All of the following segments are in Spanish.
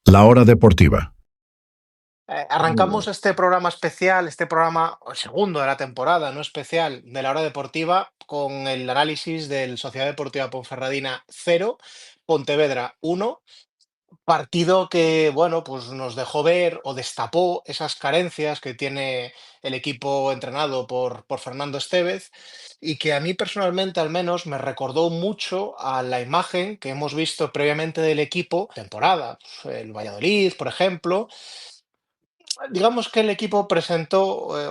La hora deportiva. Muy Arrancamos bien. este programa especial, este programa, el segundo de la temporada, no especial, de la hora deportiva, con el análisis del Sociedad Deportiva Ponferradina 0, Pontevedra 1, partido que, bueno, pues nos dejó ver o destapó esas carencias que tiene el equipo entrenado por Fernando Estévez y que a mí personalmente al menos me recordó mucho a la imagen que hemos visto previamente del equipo, temporada, pues, el Valladolid, por ejemplo. Digamos que el equipo presentó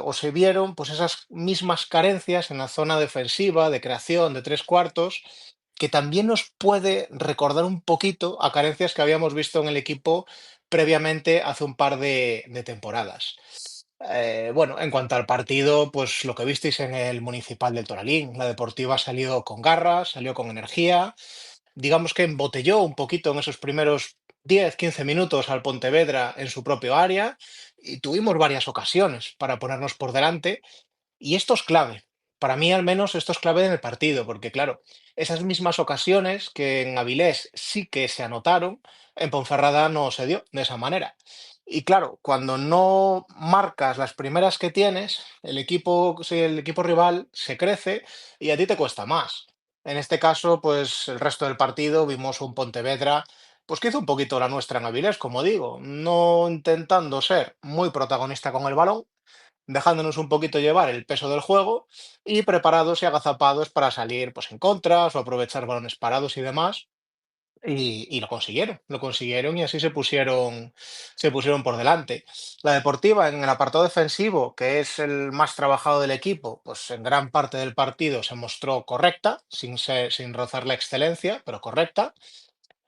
o se vieron pues esas mismas carencias en la zona defensiva, de creación, de tres cuartos, que también nos puede recordar un poquito a carencias que habíamos visto en el equipo previamente hace un par de temporadas. Bueno, en cuanto al partido, pues lo que visteis en el Municipal del Toralín, la Deportiva salió con garras, salió con energía, digamos que embotelló un poquito en esos primeros 10, 15 minutos al Pontevedra en su propio área y tuvimos varias ocasiones para ponernos por delante y esto es clave. Para mí al menos esto es clave en el partido, porque claro, esas mismas ocasiones que en Avilés sí que se anotaron, en Ponferrada no se dio de esa manera. Y claro, cuando no marcas las primeras que tienes, el equipo, si el equipo rival se crece y a ti te cuesta más. En este caso, pues el resto del partido vimos un Pontevedra, pues que hizo un poquito la nuestra en Avilés, como digo, no intentando ser muy protagonista con el balón, dejándonos un poquito llevar el peso del juego y preparados y agazapados para salir pues en contras o aprovechar balones parados y demás. Y lo consiguieron y así se pusieron por delante. La Deportiva en el apartado defensivo, que es el más trabajado del equipo, pues en gran parte del partido se mostró correcta, sin rozar la excelencia, pero correcta.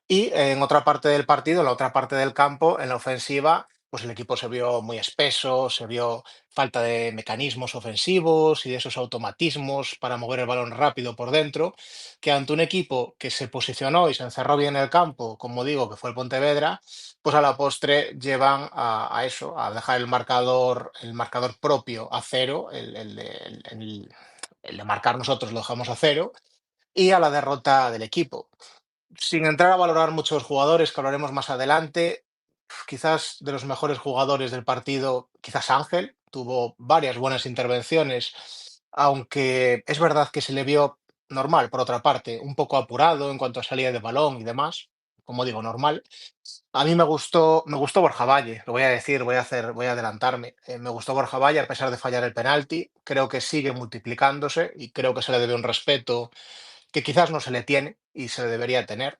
Y en otra parte del partido, en la otra parte del campo, en la ofensiva, pues el equipo se vio muy espeso, se vio falta de mecanismos ofensivos y de esos automatismos para mover el balón rápido por dentro, que ante un equipo que se posicionó y se encerró bien en el campo, como digo, que fue el Pontevedra, pues a la postre llevan a eso, a dejar el marcador propio a cero, el de marcar nosotros lo dejamos a cero, y a la derrota del equipo. Sin entrar a valorar muchos jugadores, que hablaremos más adelante, quizás de los mejores jugadores del partido, quizás Ángel, tuvo varias buenas intervenciones, aunque es verdad que se le vio normal, por otra parte, un poco apurado en cuanto a salida de balón y demás, como digo, normal. A mí me gustó Borja Valle, lo voy a decir, voy a adelantarme. Me gustó Borja Valle a pesar de fallar el penalti, creo que sigue multiplicándose y creo que se le debe un respeto que quizás no se le tiene y se le debería tener.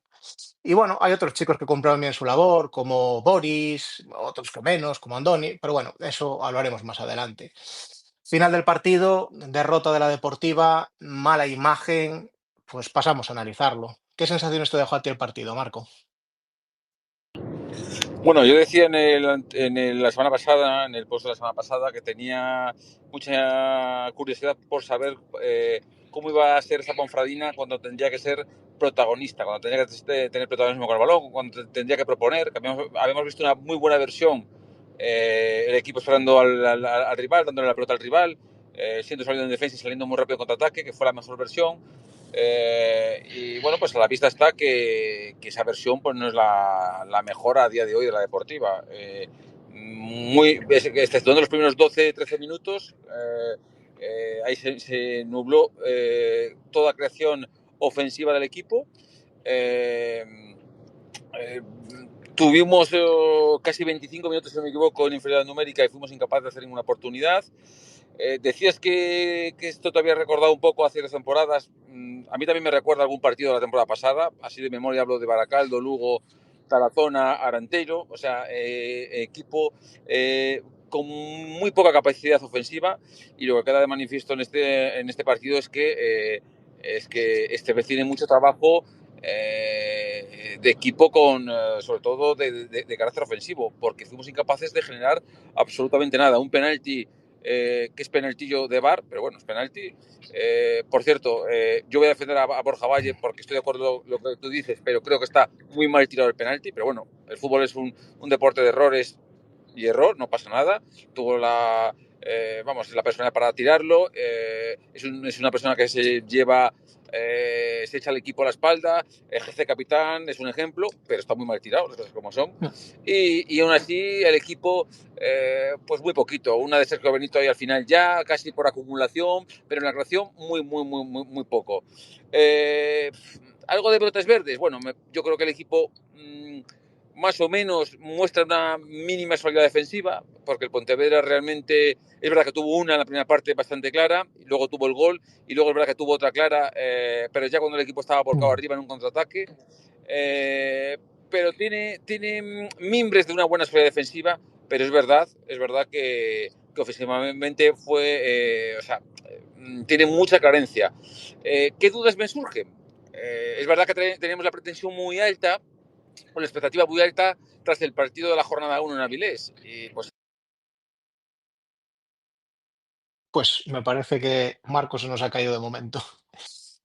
Y bueno, hay otros chicos que cumplieron bien su labor, como Boris, otros que menos, como Andoni, pero bueno, eso hablaremos más adelante. Final del partido, derrota de la Deportiva, mala imagen, pues pasamos a analizarlo. ¿Qué sensaciones te dejó a ti el partido, Marco? Bueno, yo decía la semana pasada, en el post de la semana pasada, que tenía mucha curiosidad por saber cómo iba a ser esta Ponfradina cuando tendría que ser protagonista, cuando tendría que tener protagonismo con el balón, cuando tendría que proponer. Que habíamos visto una muy buena versión, el equipo esperando al rival, dándole la pelota al rival, siendo saliendo en defensa y saliendo muy rápido en contraataque, que fue la mejor versión. Y bueno, pues a la vista está que esa versión pues no es la mejor a día de hoy de la deportiva. Exceptuando los primeros 12-13 minutos, ahí se nubló toda creación ofensiva del equipo. Eh, eh, Tuvimos casi 25 minutos, si no me equivoco, en inferioridad numérica y fuimos incapaces de hacer ninguna oportunidad. Decías que esto te había recordado un poco hace 2 temporadas. A mí también me recuerda algún partido de la temporada pasada. Así de memoria hablo de Baracaldo, Lugo, Tarazona, Aranteiro. O sea, equipo con muy poca capacidad ofensiva. Y lo que queda de manifiesto en este partido es que este tiene mucho trabajo de equipo sobre todo de carácter ofensivo, porque fuimos incapaces de generar absolutamente nada. Un penalti que es penaltillo de VAR, pero bueno, es penalti. Por cierto, yo voy a defender a Borja Valle porque estoy de acuerdo con lo que tú dices, pero creo que está muy mal tirado el penalti. Pero bueno, el fútbol es un deporte de errores y error, no pasa nada. Tuvo la personalidad para tirarlo. Es una persona que se lleva se echa el equipo a la espalda, ejerce capitán, es un ejemplo, pero está muy mal tirado, las cosas como son. Y aún así el equipo, pues muy poquito. Una de Sergio Benito ahí al final ya, casi por acumulación, pero en la creación muy poco. Algo de brotes verdes, bueno, yo creo que el equipo más o menos muestra una mínima solidez defensiva, porque el Pontevedra realmente, es verdad que tuvo una en la primera parte bastante clara, luego tuvo el gol, y luego es verdad que tuvo otra clara, pero ya cuando el equipo estaba volcado arriba en un contraataque. Pero tiene mimbres de una buena solidez defensiva, pero es verdad que ofensivamente tiene mucha carencia. ¿Qué dudas me surgen? Es verdad que tenemos la pretensión muy alta, con la expectativa muy alta tras el partido de la jornada 1 en Avilés. Y pues Pues me parece que Marco se nos ha caído de momento.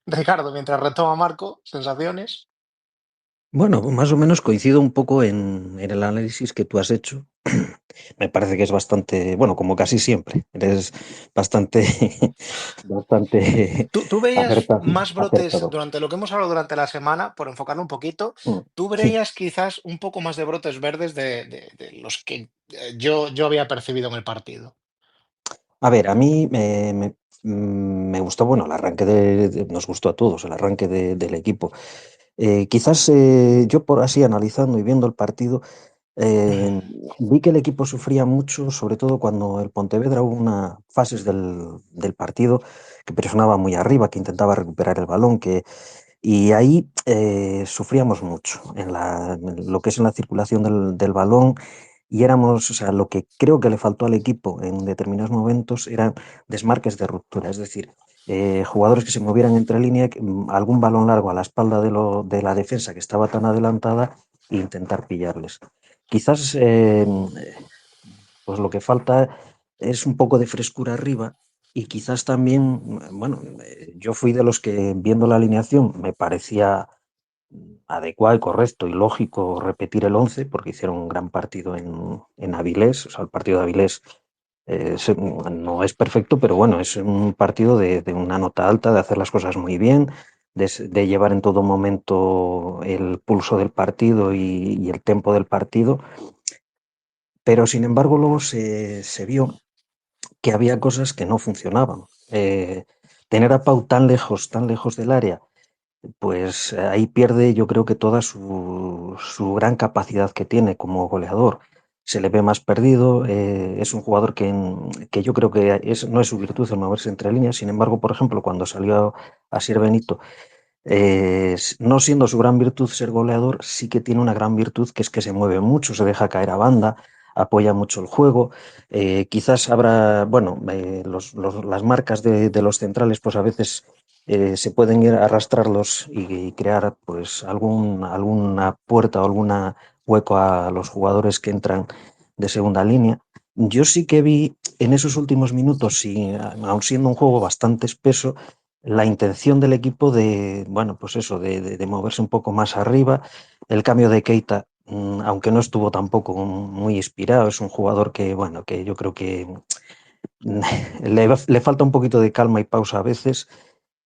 Ricardo, mientras retoma Marco, sensaciones. Bueno, más o menos coincido un poco en el análisis que tú has hecho. Me parece que es bastante, bueno, como casi siempre, eres bastante, bastante ¿Tú veías más brotes acertado. durante lo que hemos hablado durante la semana, por enfocarlo un poquito? ¿Tú Sí. veías quizás un poco más de brotes verdes de los que yo había percibido en el partido? A ver, a mí me gustó, bueno, el arranque nos gustó a todos, el arranque del equipo. Quizás yo por así analizando y viendo el partido, Eh, vi que el equipo sufría mucho, sobre todo cuando el Pontevedra hubo unas fases del partido que presionaba muy arriba, que intentaba recuperar el balón, y ahí sufríamos mucho en lo que es en la circulación del balón y éramos, o sea, lo que creo que le faltó al equipo en determinados momentos eran desmarques de ruptura, es decir, jugadores que se movieran entre línea, algún balón largo a la espalda de la defensa que estaba tan adelantada e intentar pillarles. Quizás pues lo que falta es un poco de frescura arriba y quizás también, bueno, yo fui de los que viendo la alineación me parecía adecuado y correcto y lógico repetir el 11 porque hicieron un gran partido en Avilés, o sea, el partido de Avilés no es perfecto, pero bueno, es un partido de una nota alta, de hacer las cosas muy bien, de llevar en todo momento el pulso del partido y el tempo del partido, pero sin embargo luego se vio que había cosas que no funcionaban. Tener a Pau tan lejos del área, pues ahí pierde yo creo que toda su gran capacidad que tiene como goleador. Se le ve más perdido, es un jugador que yo creo que no es su virtud el moverse entre líneas, sin embargo, por ejemplo, cuando salió a Sir Benito, no siendo su gran virtud ser goleador, sí que tiene una gran virtud que es que se mueve mucho, se deja caer a banda, apoya mucho el juego. Quizás habrá, bueno, las marcas de los centrales, pues a veces se pueden ir a arrastrarlos y crear pues alguna puerta o alguna hueco a los jugadores que entran de segunda línea. Yo sí que vi en esos últimos minutos, y aun siendo un juego bastante espeso, la intención del equipo de, bueno, pues eso, de moverse un poco más arriba. El cambio de Keita, aunque no estuvo tampoco muy inspirado, es un jugador que, bueno, que yo creo que le falta un poquito de calma y pausa a veces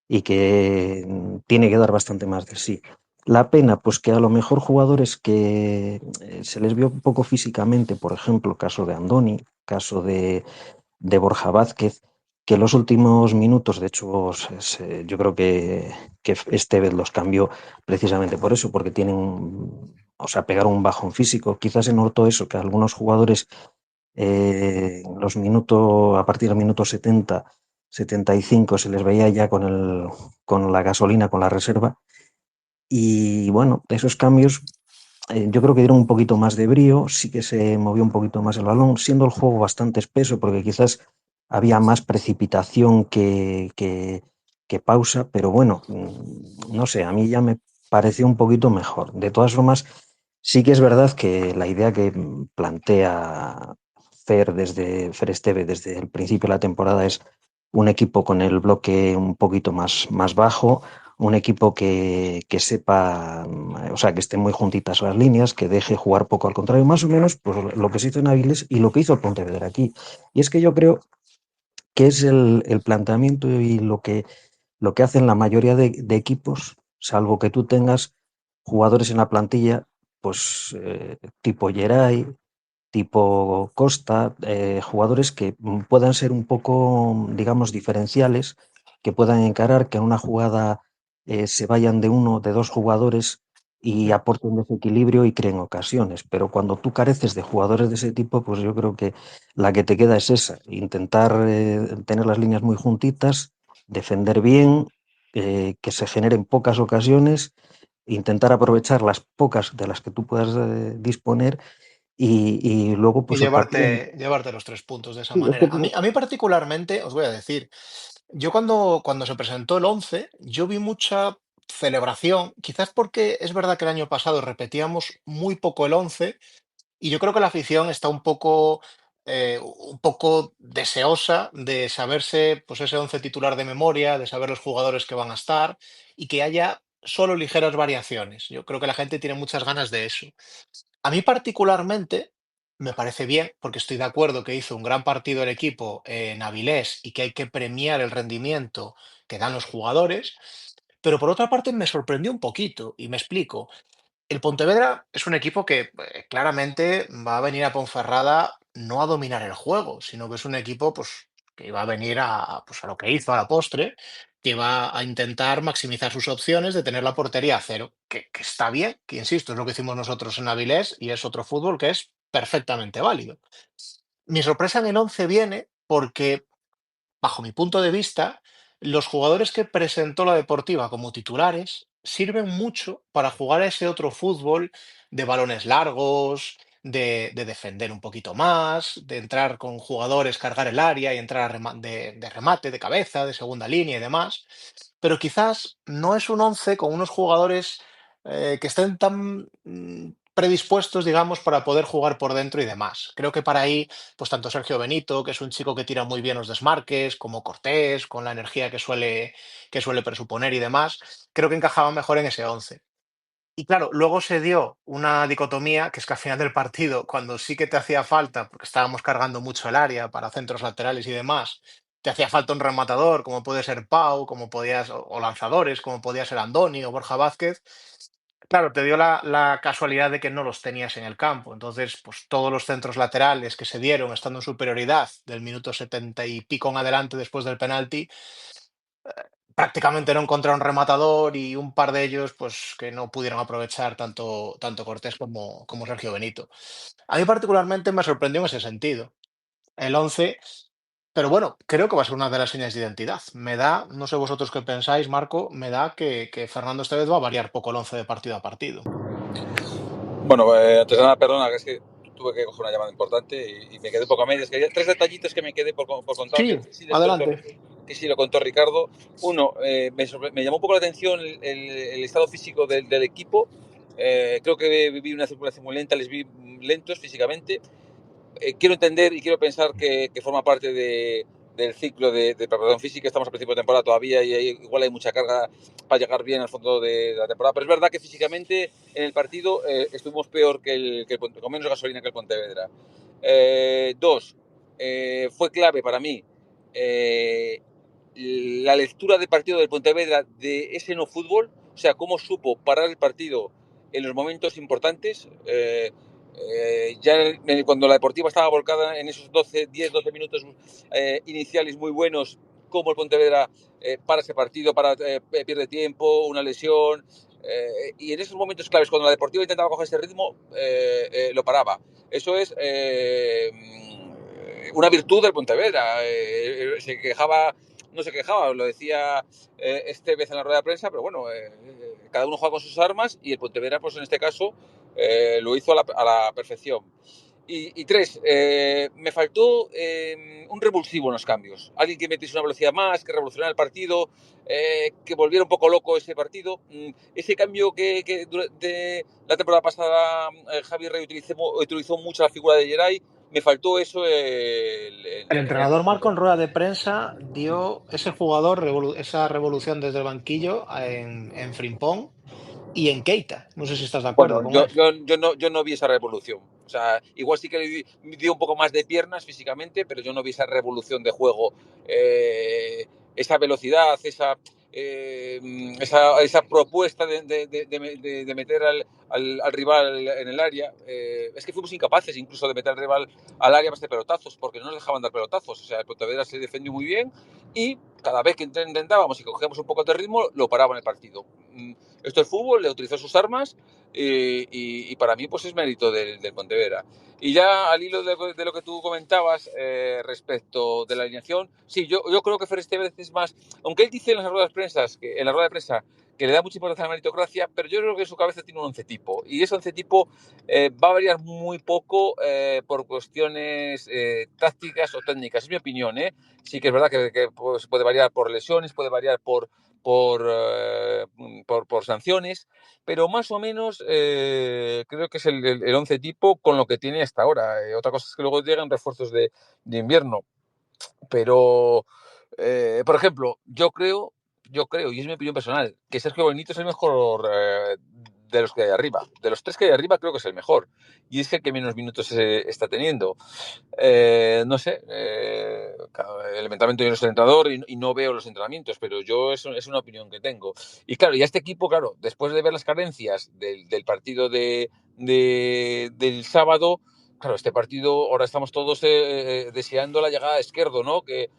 y que tiene que dar bastante más de sí. La pena, pues que a lo mejor jugadores que se les vio un poco físicamente, por ejemplo, caso de Andoni, caso de Borja Vázquez, que en los últimos minutos, de hecho, yo creo que Estevez los cambió precisamente por eso, porque tienen, o sea, pegaron un bajón físico. Quizás se notó eso, que a algunos jugadores los minutos, a partir del minuto 70, 75, se les veía ya con la gasolina, con la reserva. Y bueno, esos cambios yo creo que dieron un poquito más de brío, sí que se movió un poquito más el balón, siendo el juego bastante espeso, porque quizás había más precipitación que pausa, pero bueno, no sé, a mí ya me pareció un poquito mejor. De todas formas, sí que es verdad que la idea que plantea Fer Esteve desde el principio de la temporada es un equipo con el bloque un poquito más bajo, un equipo que sepa, o sea, que esté muy juntitas las líneas, que deje jugar poco al contrario, más o menos pues, lo que se hizo en Avilés y lo que hizo el Pontevedra aquí. Y es que yo creo que es el planteamiento y lo que lo que hacen la mayoría de equipos, salvo que tú tengas jugadores en la plantilla, pues tipo Geray, tipo Costa, jugadores que puedan ser un poco, digamos, diferenciales, que puedan encarar que en una jugada se vayan de uno, de dos jugadores y Mm. aporten desequilibrio y creen ocasiones. Pero cuando tú careces de jugadores de ese tipo, pues yo creo que la que te queda es esa, intentar tener las líneas muy juntitas, defender bien, que se generen pocas ocasiones, intentar aprovechar las pocas de las que tú puedas disponer y luego, Y pues el partido. llevarte los 3 puntos de esa Sí, es que manera. A mí particularmente, os voy a decir, yo cuando se presentó el 11 yo vi mucha celebración, quizás porque es verdad que el año pasado repetíamos muy poco el 11 y yo creo que la afición está un poco deseosa de saberse pues ese 11 titular de memoria, de saber los jugadores que van a estar y que haya solo ligeras variaciones. Yo creo que la gente tiene muchas ganas de eso. A mí particularmente me parece bien, porque estoy de acuerdo que hizo un gran partido el equipo en Avilés y que hay que premiar el rendimiento que dan los jugadores, pero por otra parte me sorprendió un poquito y me explico. El Pontevedra es un equipo que claramente va a venir a Ponferrada no a dominar el juego, sino que es un equipo pues, que va a venir pues, a lo que hizo a la postre, que va a intentar maximizar sus opciones de tener la portería a cero, que está bien, que insisto, es lo que hicimos nosotros en Avilés y es otro fútbol que es perfectamente válido. Mi sorpresa en el 11 viene porque bajo mi punto de vista, los jugadores que presentó la Deportiva como titulares sirven mucho para jugar a ese otro fútbol de balones largos, de defender un poquito más, de entrar con jugadores, cargar el área y entrar de remate, de cabeza, de segunda línea y demás. Pero quizás no es un 11 con unos jugadores que estén tan predispuestos, digamos, para poder jugar por dentro y demás. Creo que para ahí pues tanto Sergio Benito, que es un chico que tira muy bien los desmarques, como Cortés, con la energía que suele presuponer y demás, creo que encajaba mejor en ese 11. Y claro, luego se dio una dicotomía, que es que al final del partido, cuando sí que te hacía falta, porque estábamos cargando mucho el área para centros laterales y demás, te hacía falta un rematador, como puede ser Pau, o lanzadores, como podía ser Andoni o Borja Vázquez. Claro, te dio la casualidad de que no los tenías en el campo. Entonces, pues todos los centros laterales que se dieron estando en superioridad del minuto 70 y pico en adelante después del penalti, prácticamente no encontraron rematador y un par de ellos, pues que no pudieron aprovechar tanto Cortés como Sergio Benito. A mí particularmente me sorprendió en ese sentido. El 11, pero bueno, creo que va a ser una de las señas de identidad. Me da, no sé vosotros qué pensáis, Marco, me da que Fernando esta vez va a variar poco el 11 de partido a partido. Bueno, antes de nada, perdona, que es que tuve que coger una llamada importante y me quedé un poco a medias. Que hay tres detallitos que me quedé por contar, Sí, que adelante. sí lo contó Ricardo. Uno, me llamó un poco la atención el estado físico del equipo. Creo que vi una circulación muy lenta, les vi lentos físicamente. Quiero entender y quiero pensar que forma parte del ciclo de preparación física. Estamos a principio de temporada todavía y igual hay mucha carga para llegar bien al fondo de la temporada. Pero es verdad que físicamente en el partido estuvimos peor con menos gasolina que el Pontevedra. Dos, fue clave para mí eh, la lectura del partido del Pontevedra de ese no fútbol, o sea, cómo supo parar el partido en los momentos importantes. Cuando la Deportiva estaba volcada en esos 10-12 minutos iniciales muy buenos, como el Pontevedra para ese partido, pierde tiempo, una lesión, y en esos momentos claves, cuando la Deportiva intentaba coger ese ritmo, lo paraba. Eso es una virtud del Pontevedra. Se quejaba, no se quejaba, lo decía vez en la rueda de prensa, pero bueno, cada uno juega con sus armas y el Pontevedra, pues en este caso, lo hizo a la perfección. Y tres, me faltó un revulsivo en los cambios. Alguien que metiese una velocidad más, que revolucionara el partido, que volviera un poco loco ese partido. Ese cambio que durante la temporada pasada Javi Rey utilizó mucho la figura de Geray, me faltó eso El en el entrenador Marco partido. en rueda de prensa dio ese jugador, esa revolución desde el banquillo en Frimpong y en Keita. No sé si estás de acuerdo Bueno, con él. yo no vi esa revolución. O sea, igual sí que le dio un poco más de piernas físicamente, pero yo no vi esa revolución de juego. Esa velocidad, esa propuesta de meter al rival en el área. Es que fuimos incapaces incluso de meter al rival al área más de pelotazos, porque no nos dejaban dar pelotazos. O sea, el Pontevedra se defendió muy bien y cada vez que intentábamos y cogíamos un poco de ritmo, lo paraban el partido. Esto es fútbol, le utilizó sus armas y para mí pues es mérito del Pontevedra. Y ya al hilo de lo que tú comentabas respecto de la alineación, sí, yo creo que Fer Estevez es más, aunque él dice en las ruedas de prensa que le da mucha importancia a la meritocracia, pero yo creo que en su cabeza tiene un once tipo. Y ese once tipo va a variar muy poco por cuestiones tácticas o técnicas. Es mi opinión, ¿eh? Sí que es verdad que pues, puede variar por lesiones, puede variar por sanciones, pero más o menos creo que es el once tipo con lo que tiene hasta ahora. Otra cosa es que luego llegan refuerzos de invierno, pero por ejemplo, yo creo, y es mi opinión personal, que Sergio Benito es el mejor de los que hay arriba. De los tres que hay arriba creo que es el mejor. Y es el que menos minutos está teniendo. No sé, elementalmente yo no soy entrenador y no veo los entrenamientos, pero yo es una opinión que tengo. Y claro, y a este equipo, claro, después de ver las carencias del partido del sábado, claro, este partido ahora estamos todos deseando la llegada de Esquerdo, ¿no? Que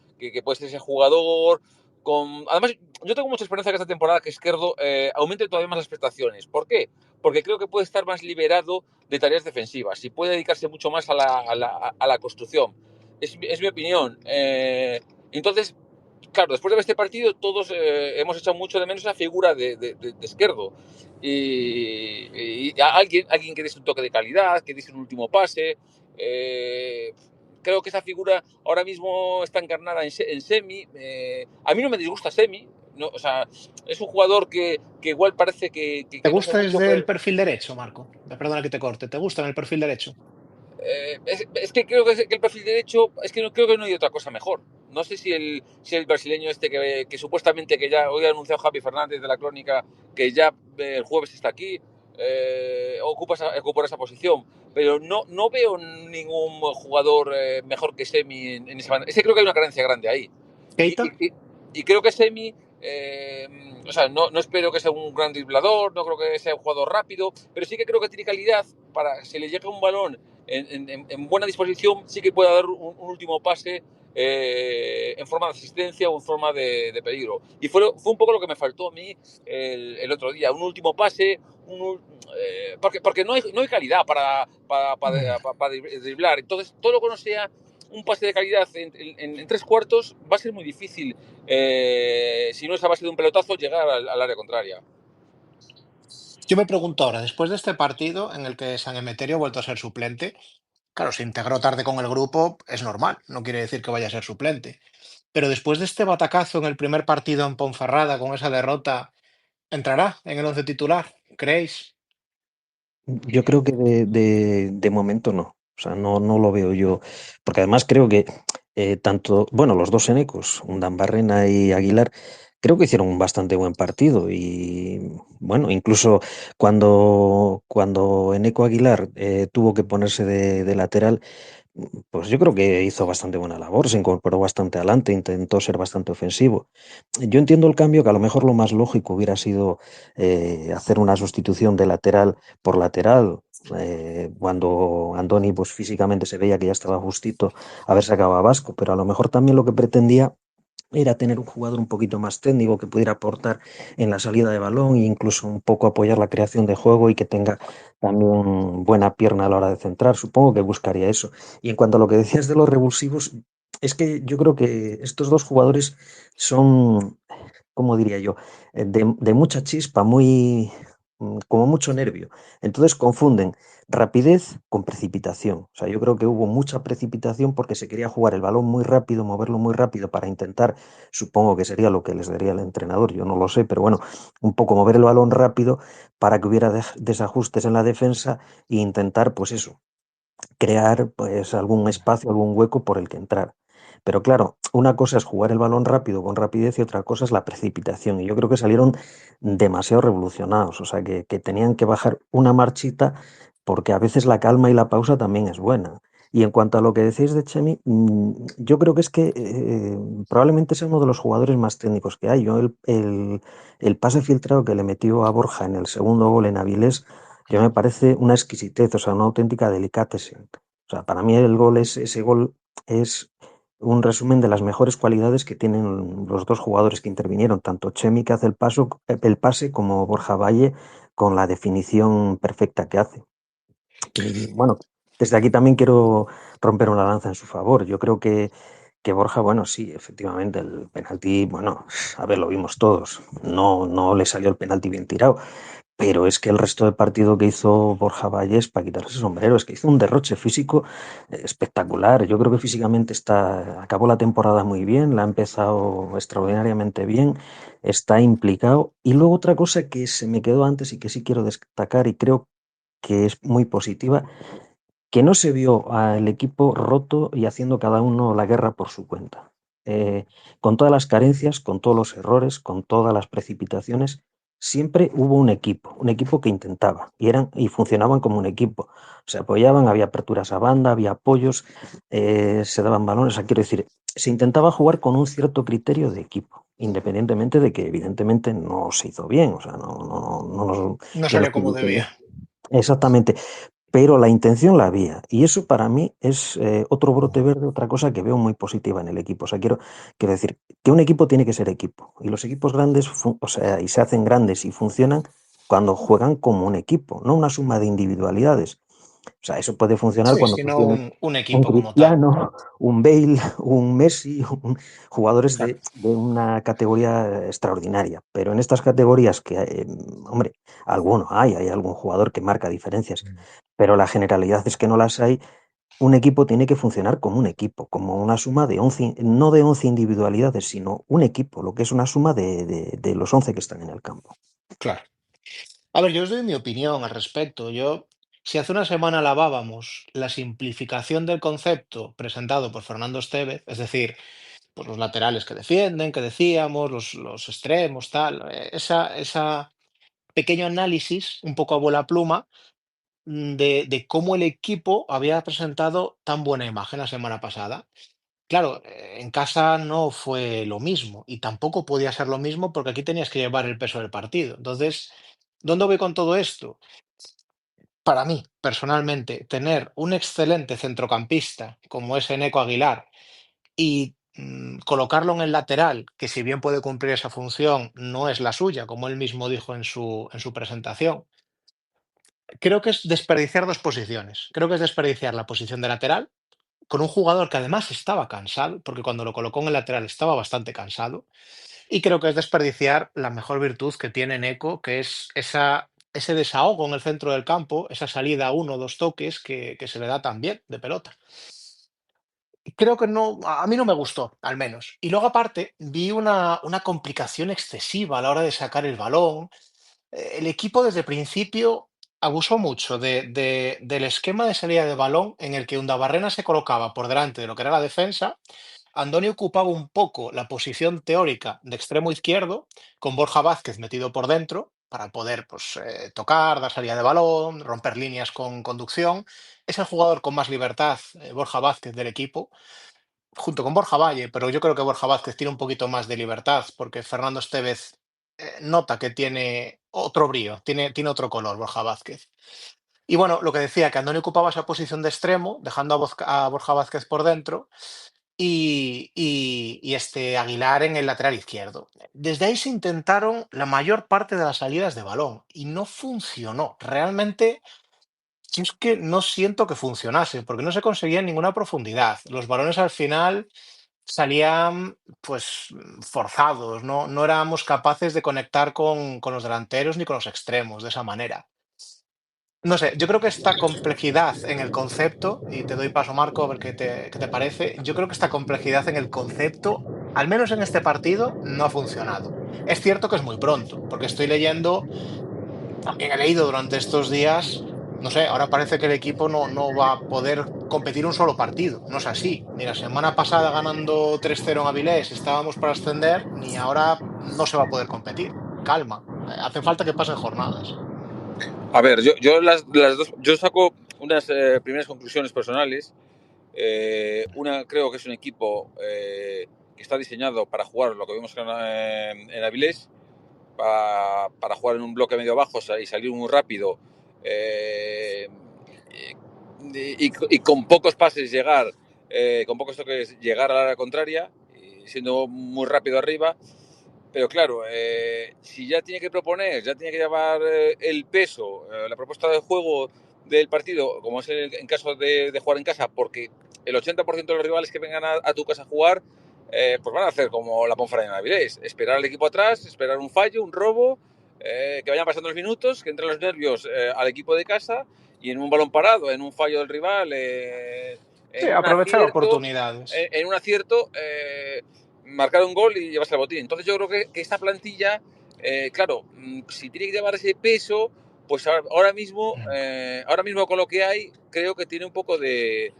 puede ser ese jugador con... Además, yo tengo mucha esperanza que esta temporada que Esquerdo aumente todavía más las prestaciones. ¿Por qué? Porque creo que puede estar más liberado de tareas defensivas y puede dedicarse mucho más a la construcción. Es mi opinión. Entonces, claro, después de ver este partido, todos hemos echado mucho de menos esa figura de Esquerdo. Y alguien que diese un toque de calidad, que diese un último pase. Creo que esa figura ahora mismo está encarnada en Semi. A mí no me disgusta Semi. No, o sea, es un jugador que igual parece ¿Te que no hace gusta mucho, desde el pero perfil derecho, Marco? Perdona que te corte. ¿Te gusta en el perfil derecho? es que creo que el perfil derecho, es que no, creo que no hay otra cosa mejor. No sé si el brasileño este que supuestamente que ya hoy ha anunciado Javi Fernández de la Crónica que ya el jueves está aquí, ocupa esa posición. Pero no veo ningún jugador mejor que Semi en esa banda. Es que creo que hay una carencia grande ahí. Y, Keita. y, y creo que Semi, o sea, no espero que sea un gran driblador, no creo que sea un jugador rápido, pero sí que creo que tiene calidad para, si le llega un balón en buena disposición, sí que puede dar un último pase en forma de asistencia o en forma de peligro. Y fue un poco lo que me faltó a mí el otro día, un último pase, porque no hay calidad para driblar. Entonces, todo lo que no sea un pase de calidad en tres cuartos va a ser muy difícil, si no es a base de un pelotazo, llegar al área contraria. Yo me pregunto ahora, después de este partido en el que San Emeterio ha vuelto a ser suplente, claro, se integró tarde con el grupo, es normal, no quiere decir que vaya a ser suplente. Pero después de este batacazo en el primer partido en Ponferrada, con esa derrota, ¿entrará en el once titular? ¿Creéis? Yo creo que de momento no. O sea, no lo veo yo. Porque además creo que tanto, bueno, los dos enecos, Undambarrena y Aguilar, creo que hicieron un bastante buen partido. Y bueno, incluso cuando Eneco Aguilar tuvo que ponerse de lateral, pues yo creo que hizo bastante buena labor, se incorporó bastante adelante, intentó ser bastante ofensivo. Yo entiendo el cambio, que a lo mejor lo más lógico hubiera sido hacer una sustitución de lateral por lateral, cuando Andoni pues físicamente se veía que ya estaba justito haber sacado a Vasco, pero a lo mejor también lo que pretendía era tener un jugador un poquito más técnico que pudiera aportar en la salida de balón e incluso un poco apoyar la creación de juego y que tenga también buena pierna a la hora de centrar. Supongo que buscaría eso. Y en cuanto a lo que decías de los revulsivos, es que yo creo que estos dos jugadores son, ¿cómo diría yo? De mucha chispa, muy, como mucho nervio. Entonces confunden rapidez con precipitación. O sea, yo creo que hubo mucha precipitación porque se quería jugar el balón muy rápido, moverlo muy rápido para intentar, supongo que sería lo que les daría el entrenador, yo no lo sé, pero bueno, un poco mover el balón rápido para que hubiera desajustes en la defensa e intentar, pues eso, crear pues algún espacio, algún hueco por el que entrar. Pero claro, una cosa es jugar el balón rápido con rapidez y otra cosa es la precipitación. Y yo creo que salieron demasiado revolucionados, o sea, que tenían que bajar una marchita porque a veces la calma y la pausa también es buena. Y en cuanto a lo que decís de Chemi, yo creo que es que probablemente sea uno de los jugadores más técnicos que hay. El pase filtrado que le metió a Borja en el segundo gol en Avilés, yo me parece una exquisitez, o sea, una auténtica delicatessen. O sea, para mí ese gol es un resumen de las mejores cualidades que tienen los dos jugadores que intervinieron, tanto Chemi que hace el pase como Borja Valle con la definición perfecta que hace. Y bueno, desde aquí también quiero romper una lanza en su favor. Yo creo que Borja, bueno, sí, efectivamente, el penalti, bueno, a ver, lo vimos todos. No le salió el penalti bien tirado, pero es que el resto del partido que hizo Borja Valles para quitarse el sombrero, es que hizo un derroche físico espectacular. Yo creo que físicamente acabó la temporada muy bien, la ha empezado extraordinariamente bien, está implicado. Y luego otra cosa que se me quedó antes y que sí quiero destacar y creo que es muy positiva, que no se vio al equipo roto y haciendo cada uno la guerra por su cuenta. Con todas las carencias, con todos los errores, con todas las precipitaciones, siempre hubo un equipo que intentaba y funcionaban como un equipo. Se apoyaban, había aperturas a banda, había apoyos, se daban balones. O sea, quiero decir, se intentaba jugar con un cierto criterio de equipo, independientemente de que evidentemente no se hizo bien. O sea, No yo no salió estoy como diciendo. debía. Exactamente, pero la intención la había. Y eso para mí es otro brote verde, otra cosa que veo muy positiva en el equipo. O sea, quiero decir que un equipo tiene que ser equipo. Y los equipos grandes, o sea, y se hacen grandes y funcionan cuando juegan como un equipo, no una suma de individualidades. O sea, eso puede funcionar Sí, cuando tú sino tienes un un equipo como tal. Cristiano, un Bale, un Messi, jugadores Claro. de una categoría extraordinaria. Pero en estas categorías que, hombre, hay algún jugador que marca diferencias, pero la generalidad es que no las hay. Un equipo tiene que funcionar como un equipo, como una suma de 11, no de 11 individualidades, sino un equipo, lo que es una suma de los 11 que están en el campo. Claro. A ver, yo os doy mi opinión al respecto. Si hace una semana alabábamos la simplificación del concepto presentado por Fernando Estévez, es decir, pues los laterales que defienden, que decíamos, los extremos, tal, esa pequeño análisis, un poco a vuela pluma, de cómo el equipo había presentado tan buena imagen la semana pasada. Claro, en casa no fue lo mismo y tampoco podía ser lo mismo porque aquí tenías que llevar el peso del partido. Entonces, ¿dónde voy con todo esto? Para mí, personalmente, tener un excelente centrocampista como es Eneco Aguilar y colocarlo en el lateral, que si bien puede cumplir esa función, no es la suya, como él mismo dijo en su presentación, creo que es desperdiciar dos posiciones. Creo que es desperdiciar la posición de lateral con un jugador que además estaba cansado, porque cuando lo colocó en el lateral estaba bastante cansado, y creo que es desperdiciar la mejor virtud que tiene Neco, que es ese desahogo en el centro del campo, esa salida a uno o dos toques que se le da tan bien de pelota. Creo que no, a mí no me gustó, al menos. Y luego aparte, vi una complicación excesiva a la hora de sacar el balón. El equipo desde el principio abusó mucho del esquema de salida de balón en el que Undabarrena se colocaba por delante de lo que era la defensa. Andoni ocupaba un poco la posición teórica de extremo izquierdo, con Borja Vázquez metido por dentro para poder pues, tocar, dar salida de balón, romper líneas con conducción. Es el jugador con más libertad, Borja Vázquez, del equipo, junto con Borja Valle, pero yo creo que Borja Vázquez tiene un poquito más de libertad porque Fernando Estévez nota que tiene otro brío, tiene otro color Borja Vázquez. Y bueno, lo que decía, que Andoni ocupaba esa posición de extremo, dejando a Borja Vázquez por dentro y este Aguilar en el lateral izquierdo. Desde ahí se intentaron la mayor parte de las salidas de balón y no funcionó. Realmente, yo es que no siento que funcionase, porque no se conseguía ninguna profundidad. Los balones al final salían pues forzados, no éramos capaces de conectar con los delanteros ni con los extremos de esa manera. No sé, yo creo que esta complejidad en el concepto, y te doy paso, Marco, a ver qué te parece. Yo creo que esta complejidad en el concepto, al menos en este partido, no ha funcionado. Es cierto que es muy pronto, porque estoy leyendo, también he leído durante estos días, no sé, ahora parece que el equipo no va a poder competir un solo partido. No es así. Ni la semana pasada ganando 3-0 en Avilés estábamos para ascender, ni ahora no se va a poder competir. Calma, hace falta que pasen jornadas. A ver, yo las dos, yo saco unas primeras conclusiones personales. Creo que es un equipo que está diseñado para jugar lo que vimos en Avilés, para jugar en un bloque medio bajo y salir muy rápido, y con pocos pases con pocos toques llegar al área contraria, y siendo muy rápido arriba. Pero claro, si ya tiene que proponer, ya tiene que llevar el peso, la propuesta de juego del partido, como es en caso de jugar en casa, porque el 80% de los rivales que vengan a tu casa a jugar, pues van a hacer como la Ponferrada en Avilés, esperar al equipo atrás, esperar un fallo, un robo, que vayan pasando los minutos, que entren los nervios al equipo de casa, y en un balón parado, en un fallo del rival, Sí, en un aprovechar acierto, oportunidades. en un acierto marcar un gol y llevarse el botín. Entonces yo creo que esta plantilla, claro, si tiene que llevar ese peso, pues ahora mismo con lo que hay, creo que tiene un poco de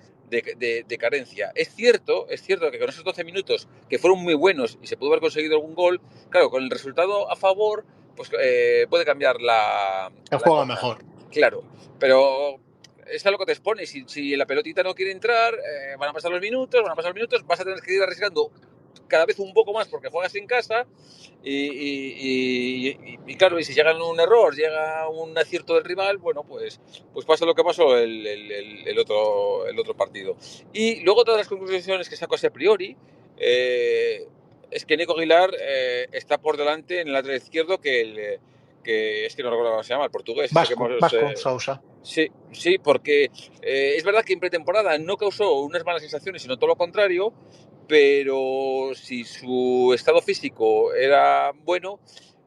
carencia. Es cierto que con esos 12 minutos, que fueron muy buenos y se pudo haber conseguido algún gol, claro, con el resultado a favor, pues puede cambiar El la juego cosa. mejor. Claro, pero es a lo que te expones. Si la pelotita no quiere entrar, van a pasar los minutos, vas a tener que ir arriesgando cada vez un poco más porque juegas en casa y claro, y si llega un error, llega un acierto del rival, bueno, pues pasa lo que pasó el otro partido. Y luego todas las conclusiones que saco a priori, es que Nico Aguilar está por delante en el lateral izquierdo que es que no recuerdo cómo se llama, el portugués, este que hemos... Vasco Sousa. Sí, sí, porque es verdad que en pretemporada no causó unas malas sensaciones, sino todo lo contrario, pero si su estado físico era bueno,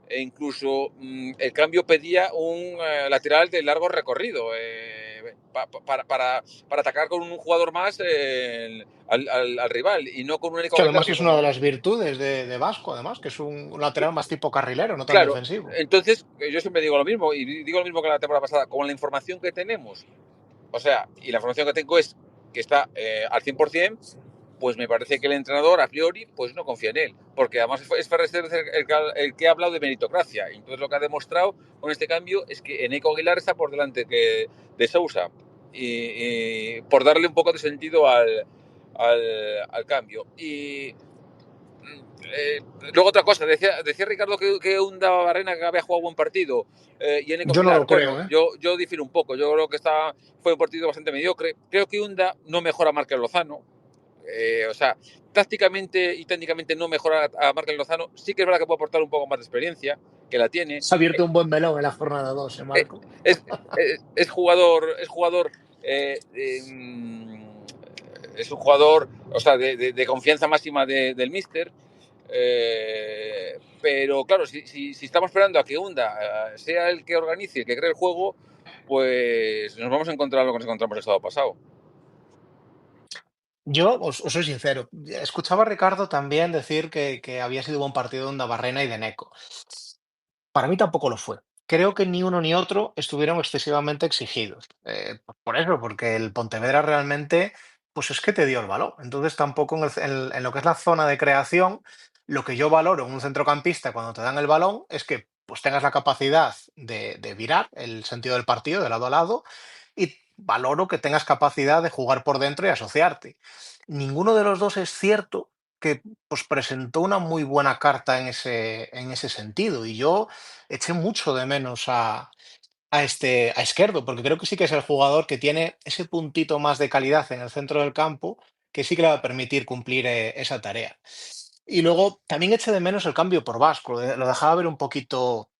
e incluso el cambio pedía un lateral de largo recorrido, para atacar con un jugador más al rival y no con un único Que Aguilar además que es una de como... las virtudes de Vasco, además, que es un lateral más tipo carrilero, no tan Claro, defensivo. entonces yo siempre digo lo mismo y digo lo mismo que la temporada pasada, con la información que tenemos, o sea, y la información que tengo es que está al 100%, pues me parece que el entrenador a priori pues no confía en él, porque además es Ferrer el que ha hablado de meritocracia, y entonces lo que ha demostrado con este cambio es que Eneco Aguilar está por delante de Sousa, y por darle un poco de sentido al cambio. Y luego otra cosa, decía Ricardo que Unda Barrena que había jugado buen partido, y Eneco Yo no Aguilar. lo Bueno, creo, ¿eh? yo difiero un poco, yo creo que fue un partido bastante mediocre. Creo que Unda no mejora a Markel Lozano, o sea, tácticamente y técnicamente no mejora a Markel Lozano. Sí que es verdad que puede aportar un poco más de experiencia, que la tiene. Se ha abierto un buen melón en la jornada 2, Eh, Marco. es, es jugador, es un jugador, o sea, de confianza máxima del míster. Pero claro, si estamos esperando a que Unda sea el que organice, el que cree el juego, pues nos vamos a encontrar lo que nos encontramos el sábado pasado. Yo os soy sincero. Escuchaba a Ricardo también decir que había sido buen partido de Barrena y de Neco. Para mí tampoco lo fue. Creo que ni uno ni otro estuvieron excesivamente exigidos. Por eso, porque el Pontevedra realmente, pues es que te dio el balón. Entonces tampoco en lo que es la zona de creación, lo que yo valoro en un centrocampista cuando te dan el balón es que pues tengas la capacidad de virar el sentido del partido de lado a lado y valoro que tengas capacidad de jugar por dentro y asociarte. Ninguno de los dos es cierto que pues presentó una muy buena carta en ese sentido. Y yo eché mucho de menos a Izquierdo, porque creo que sí que es el jugador que tiene ese puntito más de calidad en el centro del campo, que sí que le va a permitir cumplir esa tarea. Y luego también eché de menos el cambio por Vasco, lo dejaba ver un poquito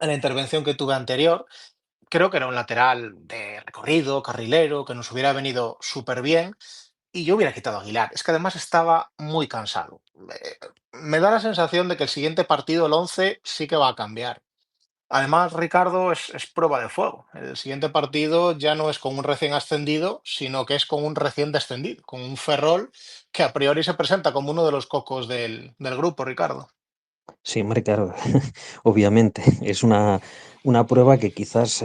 en la intervención que tuve anterior. Creo que era un lateral de recorrido, carrilero, que nos hubiera venido súper bien. Y yo hubiera quitado a Aguilar. Es que además estaba muy cansado. Me da la sensación de que el siguiente partido, el 11, sí que va a cambiar. Además, Ricardo es prueba de fuego. El siguiente partido ya no es con un recién ascendido, sino que es con un recién descendido, con un Ferrol que a priori se presenta como uno de los cocos del grupo, Ricardo. Sí, hombre, claro, obviamente. Es una prueba que quizás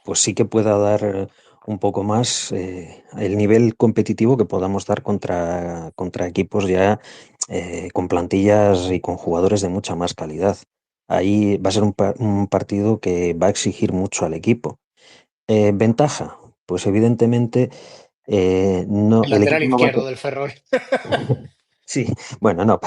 pues sí que pueda dar un poco más el nivel competitivo que podamos dar contra equipos ya con plantillas y con jugadores de mucha más calidad. Ahí va a ser un partido que va a exigir mucho al equipo. Ventaja, pues evidentemente No, El el lateral equipo no va a izquierdo del Ferrol. Sí, bueno, no,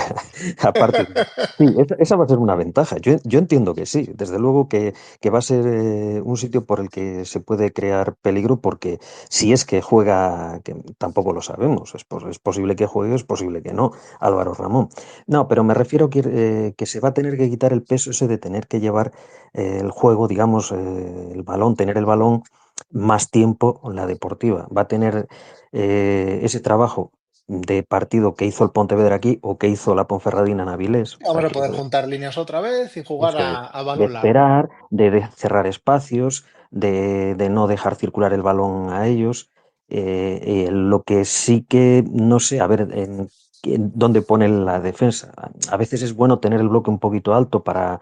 aparte de... Sí, esa va a ser una ventaja. Yo entiendo que sí, desde luego que va a ser un sitio por el que se puede crear peligro porque si es que juega, que tampoco lo sabemos, es posible que juegue, es posible que no, Álvaro Ramón. No, pero me refiero que se va a tener que quitar el peso ese de tener que llevar el juego, digamos, el balón, tener el balón más tiempo en la deportiva. Va a tener ese trabajo de partido que hizo el Pontevedra aquí o que hizo la Ponferradina en Avilés. O Vamos sea, a poder juntar líneas otra vez y jugar eso es, a de balón largo. esperar, de cerrar espacios, de no dejar circular el balón a ellos. Lo que sí que, no sé, a ver, en dónde pone la defensa. A veces es bueno tener el bloque un poquito alto para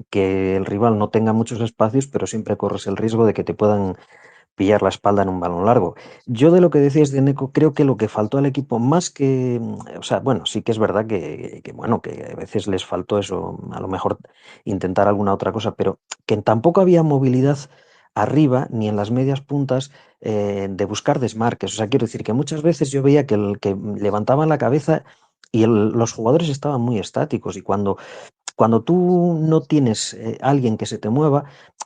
que el rival no tenga muchos espacios, pero siempre corres el riesgo de que te puedan pillar la espalda en un balón largo. Yo de lo que decías de Neco, creo que lo que faltó al equipo más que, o sea, bueno, sí que es verdad bueno, que a veces les faltó eso, a lo mejor intentar alguna otra cosa, pero que tampoco había movilidad arriba ni en las medias puntas de buscar desmarques. O sea, quiero decir que muchas veces yo veía que levantaban la cabeza y los jugadores estaban muy estáticos y cuando tú no tienes alguien que se te mueva,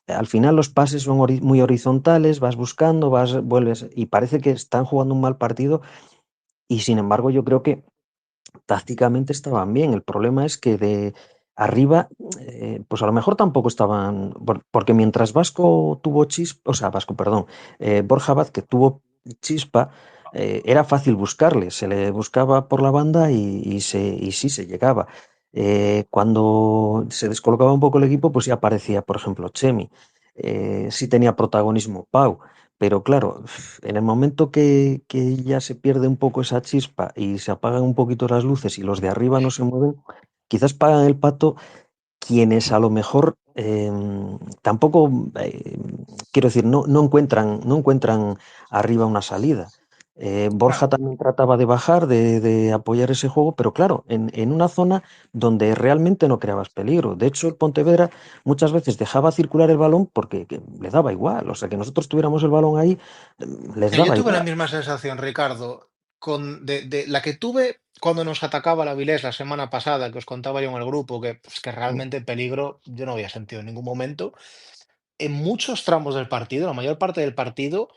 al final los pases son muy horizontales, vas buscando, vuelves y parece que están jugando un mal partido y sin embargo yo creo que tácticamente estaban bien. El problema es que de arriba, pues a lo mejor tampoco estaban, porque mientras Vasco tuvo chispa, o sea, Vasco, perdón, Borja Vázquez tuvo chispa, era fácil buscarle, se le buscaba por la banda y sí se llegaba. Cuando se descolocaba un poco el equipo, pues ya aparecía, por ejemplo, Chemi. Sí tenía protagonismo Pau, pero claro, en el momento que ya se pierde un poco esa chispa y se apagan un poquito las luces y los de arriba no se mueven, quizás pagan el pato quienes a lo mejor tampoco, quiero decir, no encuentran arriba una salida. Borja Claro. también trataba de bajar, de apoyar ese juego, pero claro, en una zona donde realmente no creabas peligro. De hecho, el Pontevedra muchas veces dejaba circular el balón porque que le daba igual. O sea, que nosotros tuviéramos el balón ahí, les Yo daba tuve la igual. misma sensación, Ricardo, de la que tuve cuando nos atacaba la Avilés la semana pasada, que os contaba yo en el grupo, que realmente peligro yo no había sentido en ningún momento. En muchos tramos del partido, la mayor parte del partido,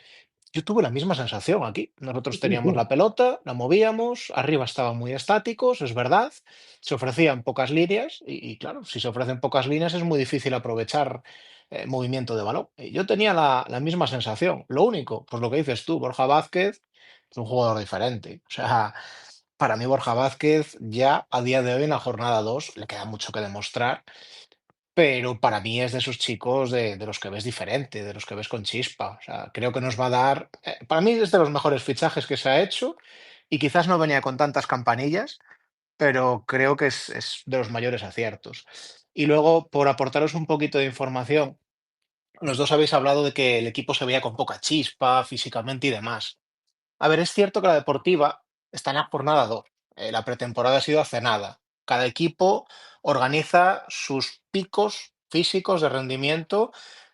yo tuve la misma sensación aquí. Sí, Nosotros sí, teníamos sí. la pelota, la movíamos, arriba estaban muy estáticos, es verdad, se ofrecían pocas líneas y claro, si se ofrecen pocas líneas es muy difícil aprovechar movimiento de balón. Y yo tenía la misma sensación. Lo único, pues lo que dices tú, Borja Vázquez es un jugador diferente. O sea, para mí Borja Vázquez ya a día de hoy en la jornada 2 le queda mucho que demostrar, pero para mí es de esos chicos de los que ves diferente, de los que ves con chispa. O sea, creo que nos va a dar. Para mí es de los mejores fichajes que se ha hecho y quizás no venía con tantas campanillas, pero creo que es de los mayores aciertos. Y luego, por aportaros un poquito de información, los dos habéis hablado de que el equipo se veía con poca chispa físicamente y demás. A ver, es cierto que la deportiva está en la jornada 2. La pretemporada ha sido hace nada. Cada equipo organiza sus picos físicos de rendimiento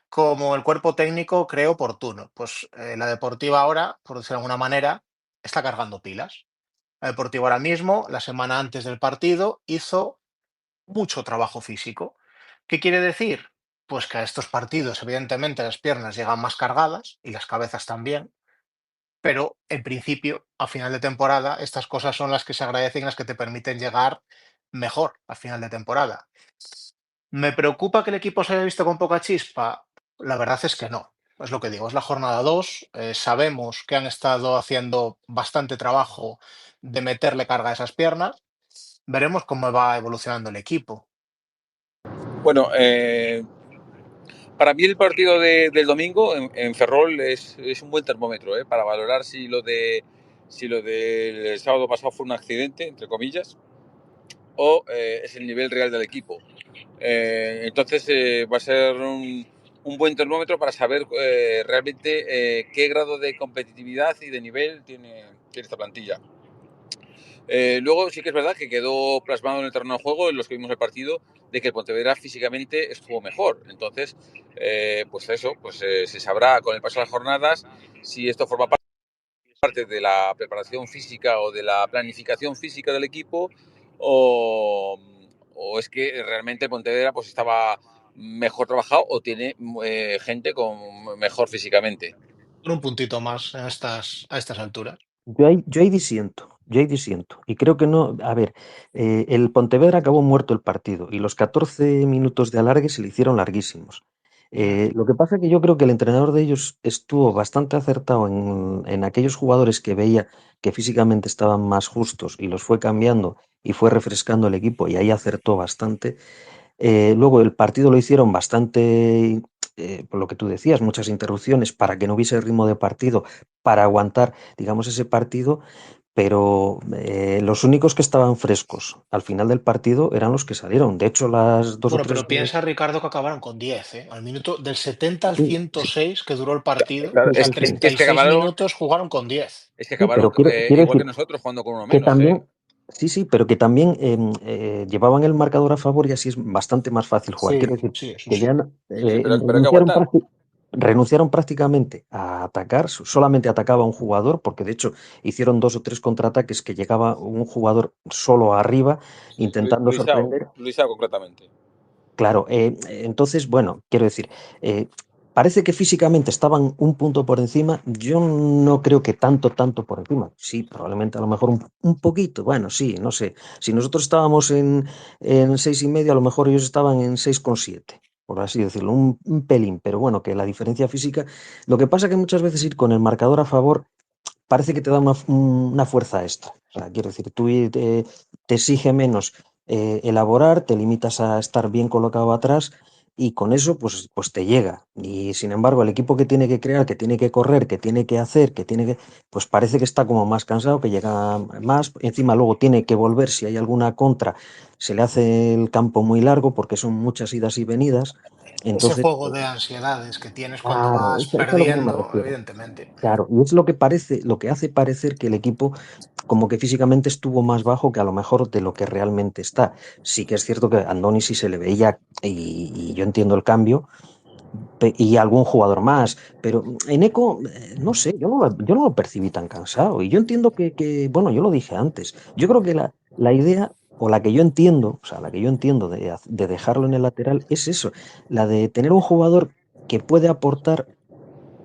como el cuerpo técnico cree oportuno. Pues la deportiva ahora, por decirlo de alguna manera, está cargando pilas. La deportiva ahora mismo, la semana antes del partido, hizo mucho trabajo físico. ¿Qué quiere decir? Pues que a estos partidos, evidentemente, las piernas llegan más cargadas y las cabezas también, pero en principio, a final de temporada, estas cosas son las que se agradecen y las que te permiten llegar mejor a final de temporada. ¿Me preocupa que el equipo se haya visto con poca chispa? La verdad es que no. Es lo que digo, es la jornada 2. Sabemos que han estado haciendo bastante trabajo de meterle carga a esas piernas. Veremos cómo va evolucionando el equipo. Bueno, para mí el partido del domingo en Ferrol es un buen termómetro para valorar si lo del sábado pasado fue un accidente, entre comillas, o es el nivel real del equipo. Entonces va a ser un buen termómetro para saber realmente qué grado de competitividad y de nivel tiene esta plantilla. Luego sí que es verdad que quedó plasmado en el terreno de juego, en los que vimos el partido, de que el Pontevedra físicamente estuvo mejor. Entonces, pues eso, pues se sabrá con el paso de las jornadas si esto forma parte parte de la preparación física o de la planificación física del equipo, o es que realmente el Pontevedra pues estaba mejor trabajado o tiene gente con mejor físicamente. Con un puntito más a estas alturas. Yo ahí disiento. Y creo que no, a ver, el Pontevedra acabó muerto el partido y los 14 minutos de alargue se le hicieron larguísimos. Lo que pasa es que yo creo que el entrenador de ellos estuvo bastante acertado en aquellos jugadores que veía que físicamente estaban más justos y los fue cambiando y fue refrescando el equipo y ahí acertó bastante. Luego el partido lo hicieron bastante, por lo que tú decías, muchas interrupciones para que no hubiese ritmo de partido, para aguantar, digamos, ese partido, pero los únicos que estaban frescos al final del partido eran los que salieron. De hecho, las dos o Bueno, tres... pero piensa, Ricardo, que acabaron con 10, ¿eh? Al minuto del 70 al Sí, 106 que duró el partido, Claro, al es que 36 acabaron, minutos jugaron con 10. es que sí, acabaron pero quiero igual que decir nosotros, jugando con uno que menos, ¿eh? también, sí, sí, pero que también llevaban el marcador a favor y así es bastante más fácil jugar. Sí, Quiero decir sí, eso que sí. ya Sí, pero hay que aguantar. renunciaron prácticamente a atacar, solamente atacaba un jugador, porque de hecho hicieron dos o tres contraataques que llegaba un jugador solo arriba Sí, intentando sorprender. Luisao concretamente. Claro, entonces, bueno, quiero decir, eh, parece que físicamente estaban un punto por encima. Yo no creo que tanto por encima. Sí, probablemente a lo mejor un poquito. Bueno, sí, no sé. Si nosotros estábamos en 6,5, a lo mejor ellos estaban en 6,7, por así decirlo, un pelín. Pero bueno, que la diferencia física. Lo que pasa que muchas veces ir con el marcador a favor parece que te da una fuerza extra. O sea, quiero decir, tú te exige menos elaborar, te limitas a estar bien colocado atrás y con eso pues te llega. Y sin embargo, el equipo que tiene que crear, que tiene que correr, que tiene que hacer, pues parece que está como más cansado, que llega más. Encima luego tiene que volver, si hay alguna contra, se le hace el campo muy largo porque son muchas idas y venidas. Ese Entonces, juego de ansiedades que tienes cuando claro, vas eso es a lo que yo me perdiendo, refiero. evidentemente. Claro, y es lo que parece, lo que hace parecer que el equipo como que físicamente estuvo más bajo que a lo mejor de lo que realmente está. Sí que es cierto que a Andoni sí se le veía, y yo entiendo el cambio, y algún jugador más, pero en Eco, no sé, yo no lo percibí tan cansado. Y yo entiendo bueno, yo lo dije antes, yo creo que la idea, o la que yo entiendo, o sea, la que yo entiendo de dejarlo en el lateral es eso, la de tener un jugador que puede aportar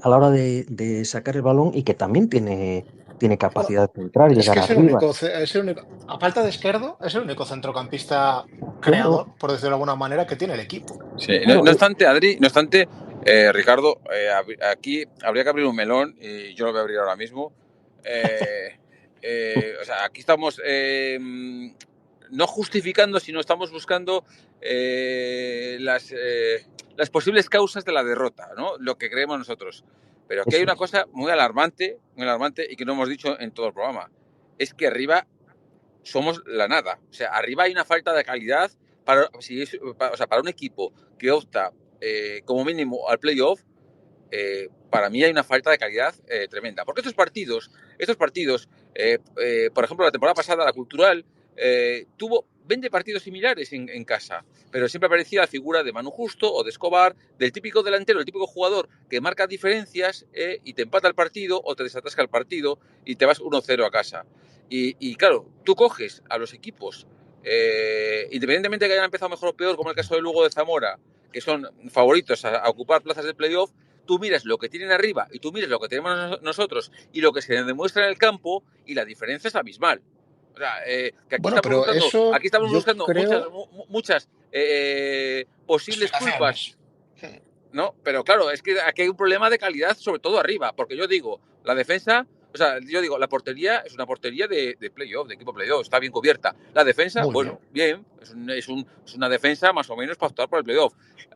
a la hora de sacar el balón y que también tiene Bueno, capacidad de centrar y es llegar que arriba. es el único, a falta de Esquerdo, es el único centrocampista Claro, creador, por decirlo de alguna manera, que tiene el equipo. Sí. No, claro, no obstante, Adri, no obstante, Ricardo, aquí habría que abrir un melón y yo lo voy a abrir ahora mismo. Eh, o sea, aquí estamos no justificando, sino estamos buscando las posibles causas de la derrota, ¿no? Lo que creemos nosotros. Pero aquí hay eso una es. cosa muy alarmante y que no hemos dicho en todo el programa. Es que arriba somos la nada. O sea, arriba hay una falta de calidad o sea, para un equipo que opta como mínimo al playoff. Para mí hay una falta de calidad tremenda. Porque estos partidos por ejemplo, la temporada pasada, la Cultural tuvo 20 partidos similares en casa, pero siempre aparecía la figura de Manu Justo o de Escobar, del típico delantero, el típico jugador que marca diferencias y te empata el partido o te desatasca el partido y te vas 1-0 a casa. Y claro, tú coges a los equipos, independientemente de que hayan empezado mejor o peor, como el caso de Lugo de Zamora, que son favoritos a ocupar plazas de playoff, tú miras lo que tienen arriba y tú miras lo que tenemos nosotros y lo que se demuestra en el campo y la diferencia es abismal. O sea, que Bueno, pero eso aquí estamos yo buscando creo muchas posibles culpas, explicaciones. ¿no? Pero claro, es que aquí hay un problema de calidad, sobre todo arriba, porque yo digo, la defensa, o sea, yo digo, la portería es una portería de playoff, de equipo playoff, está bien cubierta. La defensa, Muy bien. bueno, bien, es una defensa más o menos para optar por el playoff.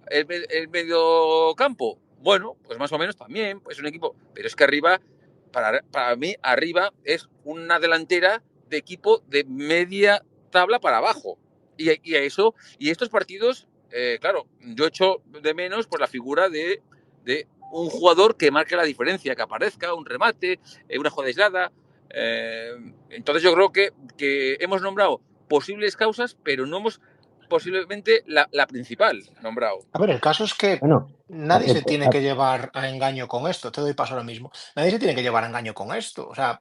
El medio campo, bueno, pues más o menos también, es un equipo, pero es que arriba, para mí, arriba es una delantera de equipo de media tabla para abajo. Y a eso, y estos partidos claro, yo echo de menos por la figura de un jugador que marque la diferencia, que aparezca, un remate, una jugada aislada. Entonces yo creo que hemos nombrado posibles causas, pero no hemos posiblemente la principal nombrado. A ver, el caso es que Bueno, a- nadie eh, se tiene que llevar a engaño con esto. Te doy paso ahora mismo. Nadie se tiene que llevar a engaño con esto. O sea,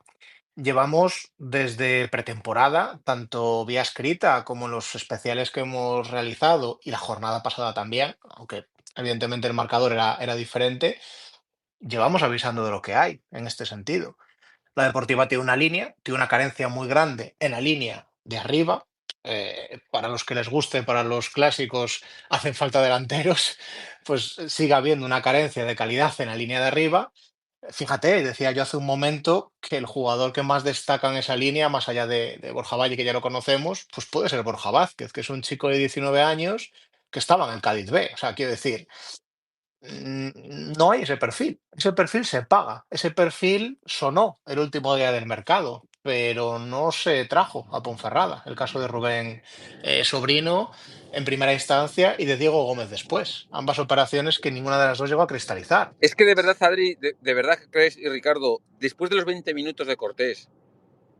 llevamos desde pretemporada, tanto vía escrita como en los especiales que hemos realizado y la jornada pasada también, aunque evidentemente el marcador era diferente, llevamos avisando de lo que hay en este sentido. La Deportiva tiene una carencia muy grande en la línea de arriba. Para los que les guste, para los clásicos, hacen falta delanteros, pues sigue habiendo una carencia de calidad en la línea de arriba. Fíjate, decía yo hace un momento que el jugador que más destaca en esa línea, más allá de Borja Valle, que ya lo conocemos, pues puede ser Borja Vázquez, que es un chico de 19 años que estaba en el Cádiz B. O sea, quiero decir, no hay ese perfil. Ese perfil se paga. Ese perfil sonó el último día del mercado, pero no se trajo a Ponferrada. El caso de Rubén Sobrino en primera instancia y de Diego Gómez después. Ambas operaciones que ninguna de las dos llegó a cristalizar. Es que de verdad, Adri, de verdad crees, y Ricardo, después de los 20 minutos de Cortés,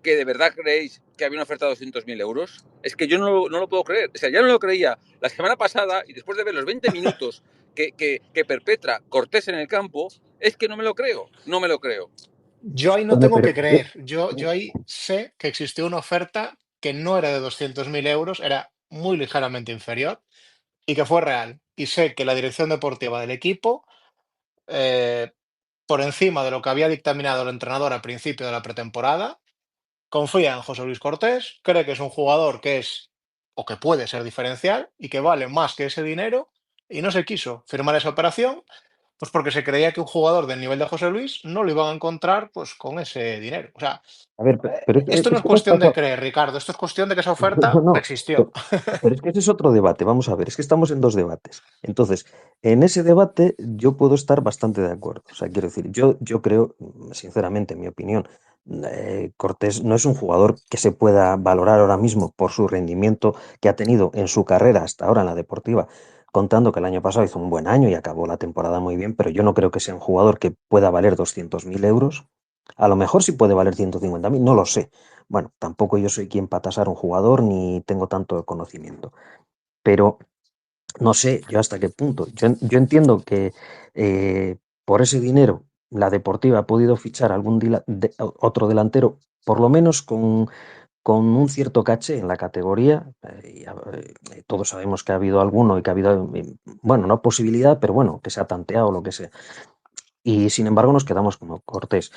que de verdad creéis que había una oferta de 200.000 euros, es que yo no lo puedo creer. O sea, ya no lo creía la semana pasada y después de ver los 20 minutos que perpetra Cortés en el campo, es que no me lo creo, no me lo creo. Yo ahí no bueno, tengo pero que creer. Yo ahí sé que existió una oferta que no era de 200.000 euros, era muy ligeramente inferior y que fue real. Y sé que la dirección deportiva del equipo, eh, por encima de lo que había dictaminado el entrenador al principio de la pretemporada, confía en José Luis Cortés, cree que es un jugador que es o que puede ser diferencial y que vale más que ese dinero y no se quiso firmar esa operación, pues porque se creía que un jugador del nivel de José Luis no lo iban a encontrar pues con ese dinero. O sea, a ver, pero esto no es es que te has cuestión de pasado. creer, Ricardo, esto es cuestión de que esa No, oferta no, existió. pero, pero es que ese es otro debate. Vamos a ver, es que estamos en dos debates. Entonces, en ese debate yo puedo estar bastante de acuerdo. O sea, quiero decir, yo creo, sinceramente, en mi opinión, Cortés no es un jugador que se pueda valorar ahora mismo por su rendimiento que ha tenido en su carrera hasta ahora en la deportiva, contando que el año pasado hizo un buen año y acabó la temporada muy bien, pero yo no creo que sea un jugador que pueda valer 200.000 euros. A lo mejor sí puede valer 150.000, no lo sé. Bueno, tampoco yo soy quien para tasar un jugador ni tengo tanto conocimiento, pero no sé yo hasta qué punto. Yo entiendo que por ese dinero la Deportiva ha podido fichar otro delantero, por lo menos con un cierto caché en la categoría. Todos sabemos que ha habido alguno y que ha habido, bueno, no posibilidad, pero bueno, que se ha tanteado o lo que sea. Y sin embargo nos quedamos como Cortés.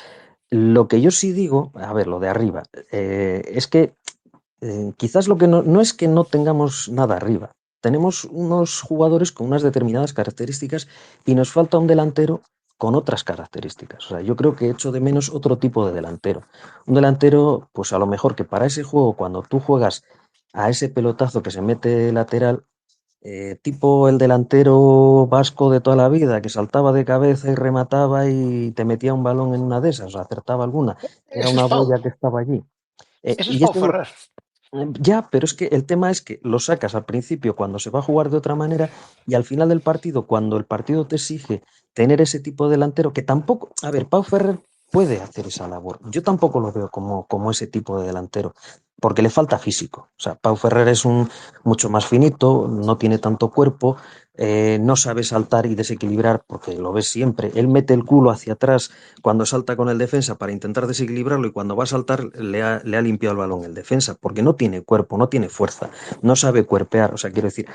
Lo que yo sí digo, a ver, lo de arriba, es que quizás lo que no es que no tengamos nada arriba. Tenemos unos jugadores con unas determinadas características y nos falta un delantero con otras características. O sea, yo creo que echo de menos otro tipo de delantero. Un delantero, pues a lo mejor que para ese juego, cuando tú juegas a ese pelotazo que se mete lateral, tipo el delantero vasco de toda la vida, que saltaba de cabeza y remataba y te metía un balón en una de esas, o acertaba alguna, era Ese es una Pau, boya que estaba allí. ese es Y Pau eso es lo Ferrer. ya, pero es que el tema es que lo sacas al principio cuando se va a jugar de otra manera y al final del partido, cuando el partido te exige tener ese tipo de delantero, que tampoco, a ver, Pau Ferrer puede hacer esa labor. Yo tampoco lo veo como ese tipo de delantero, porque le falta físico. O sea, Pau Ferrer es un mucho más finito, no tiene tanto cuerpo, no sabe saltar y desequilibrar, porque lo ves siempre. Él mete el culo hacia atrás cuando salta con el defensa para intentar desequilibrarlo y cuando va a saltar le ha limpiado el balón el defensa, porque no tiene cuerpo, no tiene fuerza, no sabe cuerpear. O sea, quiero decir,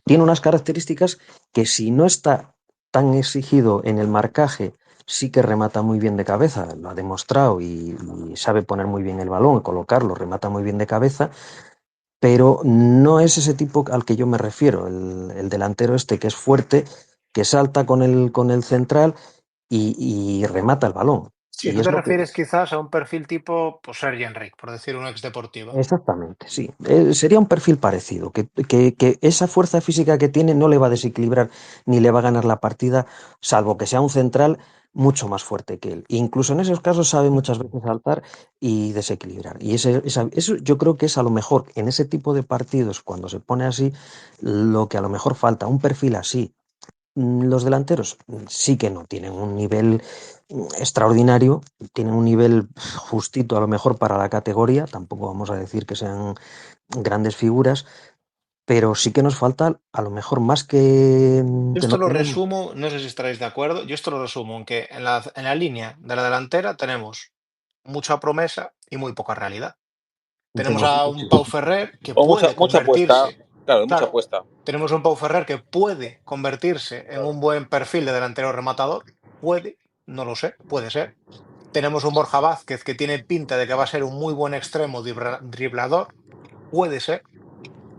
tiene unas características que si no está tan exigido en el marcaje, sí que remata muy bien de cabeza, lo ha demostrado y sabe poner muy bien el balón, colocarlo, remata muy bien de cabeza, pero no es ese tipo al que yo me refiero, el delantero este que es fuerte, que salta con el central y remata el balón. Sí, Y tú es te lo que, refieres quizás a un perfil tipo pues, Sergi Enric, por decir un ex deportiva. exactamente, sí. Sería un perfil parecido, que esa fuerza física que tiene no le va a desequilibrar ni le va a ganar la partida, salvo que sea un central mucho más fuerte que él. Incluso en esos casos sabe muchas veces saltar y desequilibrar. Y eso yo creo que es a lo mejor en ese tipo de partidos, cuando se pone así, lo que a lo mejor falta, un perfil así. Los delanteros sí que no tienen un nivel extraordinario, tienen un nivel justito a lo mejor para la categoría, tampoco vamos a decir que sean grandes figuras, pero sí que nos falta, a lo mejor más que Esto no lo tenemos. resumo, no sé si estaréis de acuerdo, yo esto lo resumo en que en la línea de la delantera tenemos mucha promesa y muy poca realidad. Tenemos a un Pau Ferrer que O mucha, puede mucha apuesta, convertirse, claro, mucha claro, apuesta. tenemos a un Pau Ferrer que puede convertirse en un buen perfil de delantero rematador, puede, no lo sé, puede ser. Tenemos un Borja Vázquez que tiene pinta de que va a ser un muy buen extremo driblador, puede ser,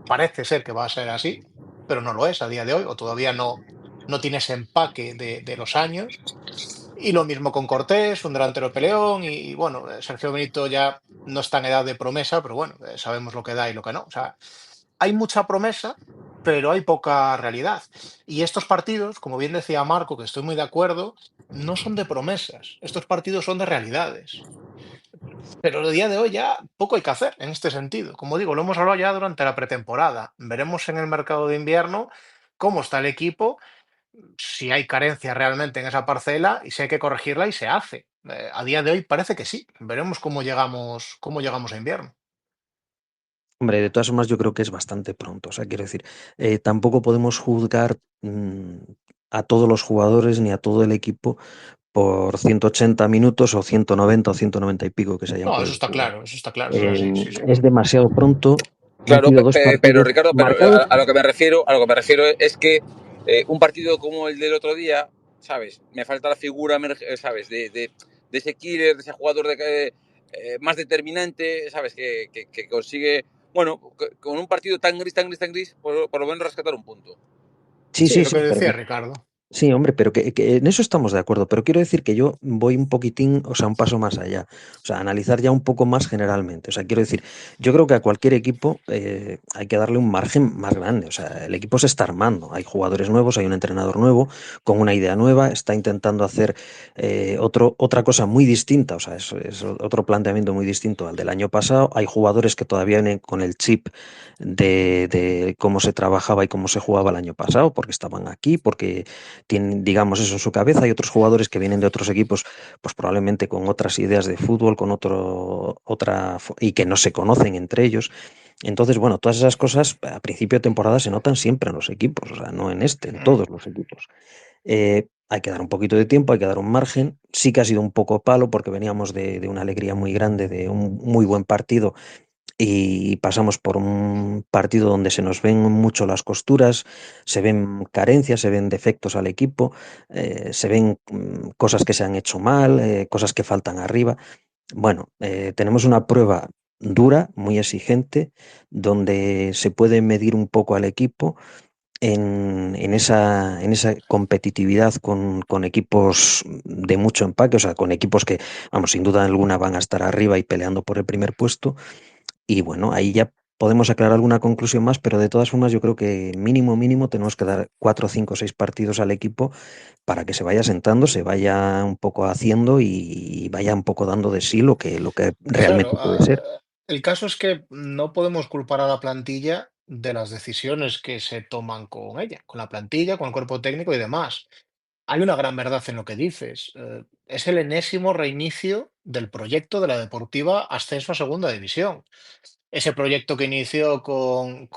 parece ser que va a ser así, pero no lo es a día de hoy, o todavía no tiene ese empaque de los años. Y lo mismo con Cortés, un delantero peleón, y bueno, Sergio Benito ya no está en edad de promesa, pero bueno, sabemos lo que da y lo que no. O sea, hay mucha promesa, pero hay poca realidad. Y estos partidos, como bien decía Marco, que estoy muy de acuerdo, no son de promesas. Estos partidos son de realidades. Pero el día de hoy ya poco hay que hacer en este sentido. Como digo, lo hemos hablado ya durante la pretemporada. Veremos en el mercado de invierno cómo está el equipo, si hay carencia realmente en esa parcela y si hay que corregirla y se hace. A día de hoy parece que sí. Veremos cómo llegamos a invierno. Hombre, de todas formas yo creo que es bastante pronto. O sea, quiero decir, tampoco podemos juzgar a todos los jugadores ni a todo el equipo por 180 minutos o 190 o 190 y pico que se hayan No, podido jugar. eso está claro, eso es así, sí, sí. Es demasiado pronto. Han Claro, sido dos pero partidos Ricardo, pero marcados. a lo que me refiero, a lo que me refiero es que un partido como el del otro día, ¿sabes? Me falta la figura, ¿sabes? De ese killer, de ese jugador más determinante, ¿sabes? Que consigue, bueno, con un partido tan gris, tan gris, tan gris, por lo menos rescatar un punto. Sí, Sí, sí, lo que sí, pero decía Ricardo. sí, hombre, pero que en eso estamos de acuerdo, pero quiero decir que yo voy un poquitín, o sea, un paso más allá, o sea, analizar ya un poco más generalmente, o sea, quiero decir, yo creo que a cualquier equipo hay que darle un margen más grande, o sea, el equipo se está armando, hay jugadores nuevos, hay un entrenador nuevo, con una idea nueva, está intentando hacer otra cosa muy distinta, o sea, es otro planteamiento muy distinto al del año pasado, hay jugadores que todavía vienen con el chip de cómo se trabajaba y cómo se jugaba el año pasado, porque estaban aquí, porque tienen, digamos, eso en su cabeza. Hay otros jugadores que vienen de otros equipos, pues probablemente con otras ideas de fútbol, con y que no se conocen entre ellos. Entonces, bueno, todas esas cosas a principio de temporada se notan siempre en los equipos, o sea, no en este, en Mm. todos los equipos. Hay que dar un poquito de tiempo, hay que dar un margen. Sí que ha sido un poco palo porque veníamos de una alegría muy grande, de un muy buen partido y pasamos por un partido donde se nos ven mucho las costuras, se ven carencias, se ven defectos al equipo, se ven cosas que se han hecho mal, cosas que faltan arriba. Bueno, tenemos una prueba dura, muy exigente, donde se puede medir un poco al equipo en esa competitividad con equipos de mucho empaque, o sea, con equipos que, vamos, sin duda alguna van a estar arriba y peleando por el primer puesto y bueno, ahí ya podemos aclarar alguna conclusión más, pero de todas formas yo creo que mínimo, mínimo tenemos que dar 4, 5, 6 partidos al equipo para que se vaya sentando, se vaya un poco haciendo y vaya un poco dando de sí lo que realmente Claro, puede ser. el caso es que no podemos culpar a la plantilla de las decisiones que se toman con ella, con la plantilla, con el cuerpo técnico y demás. Hay una gran verdad en lo que dices. Es el enésimo reinicio del proyecto de la Deportiva Ascenso a Segunda División. Ese proyecto que inició con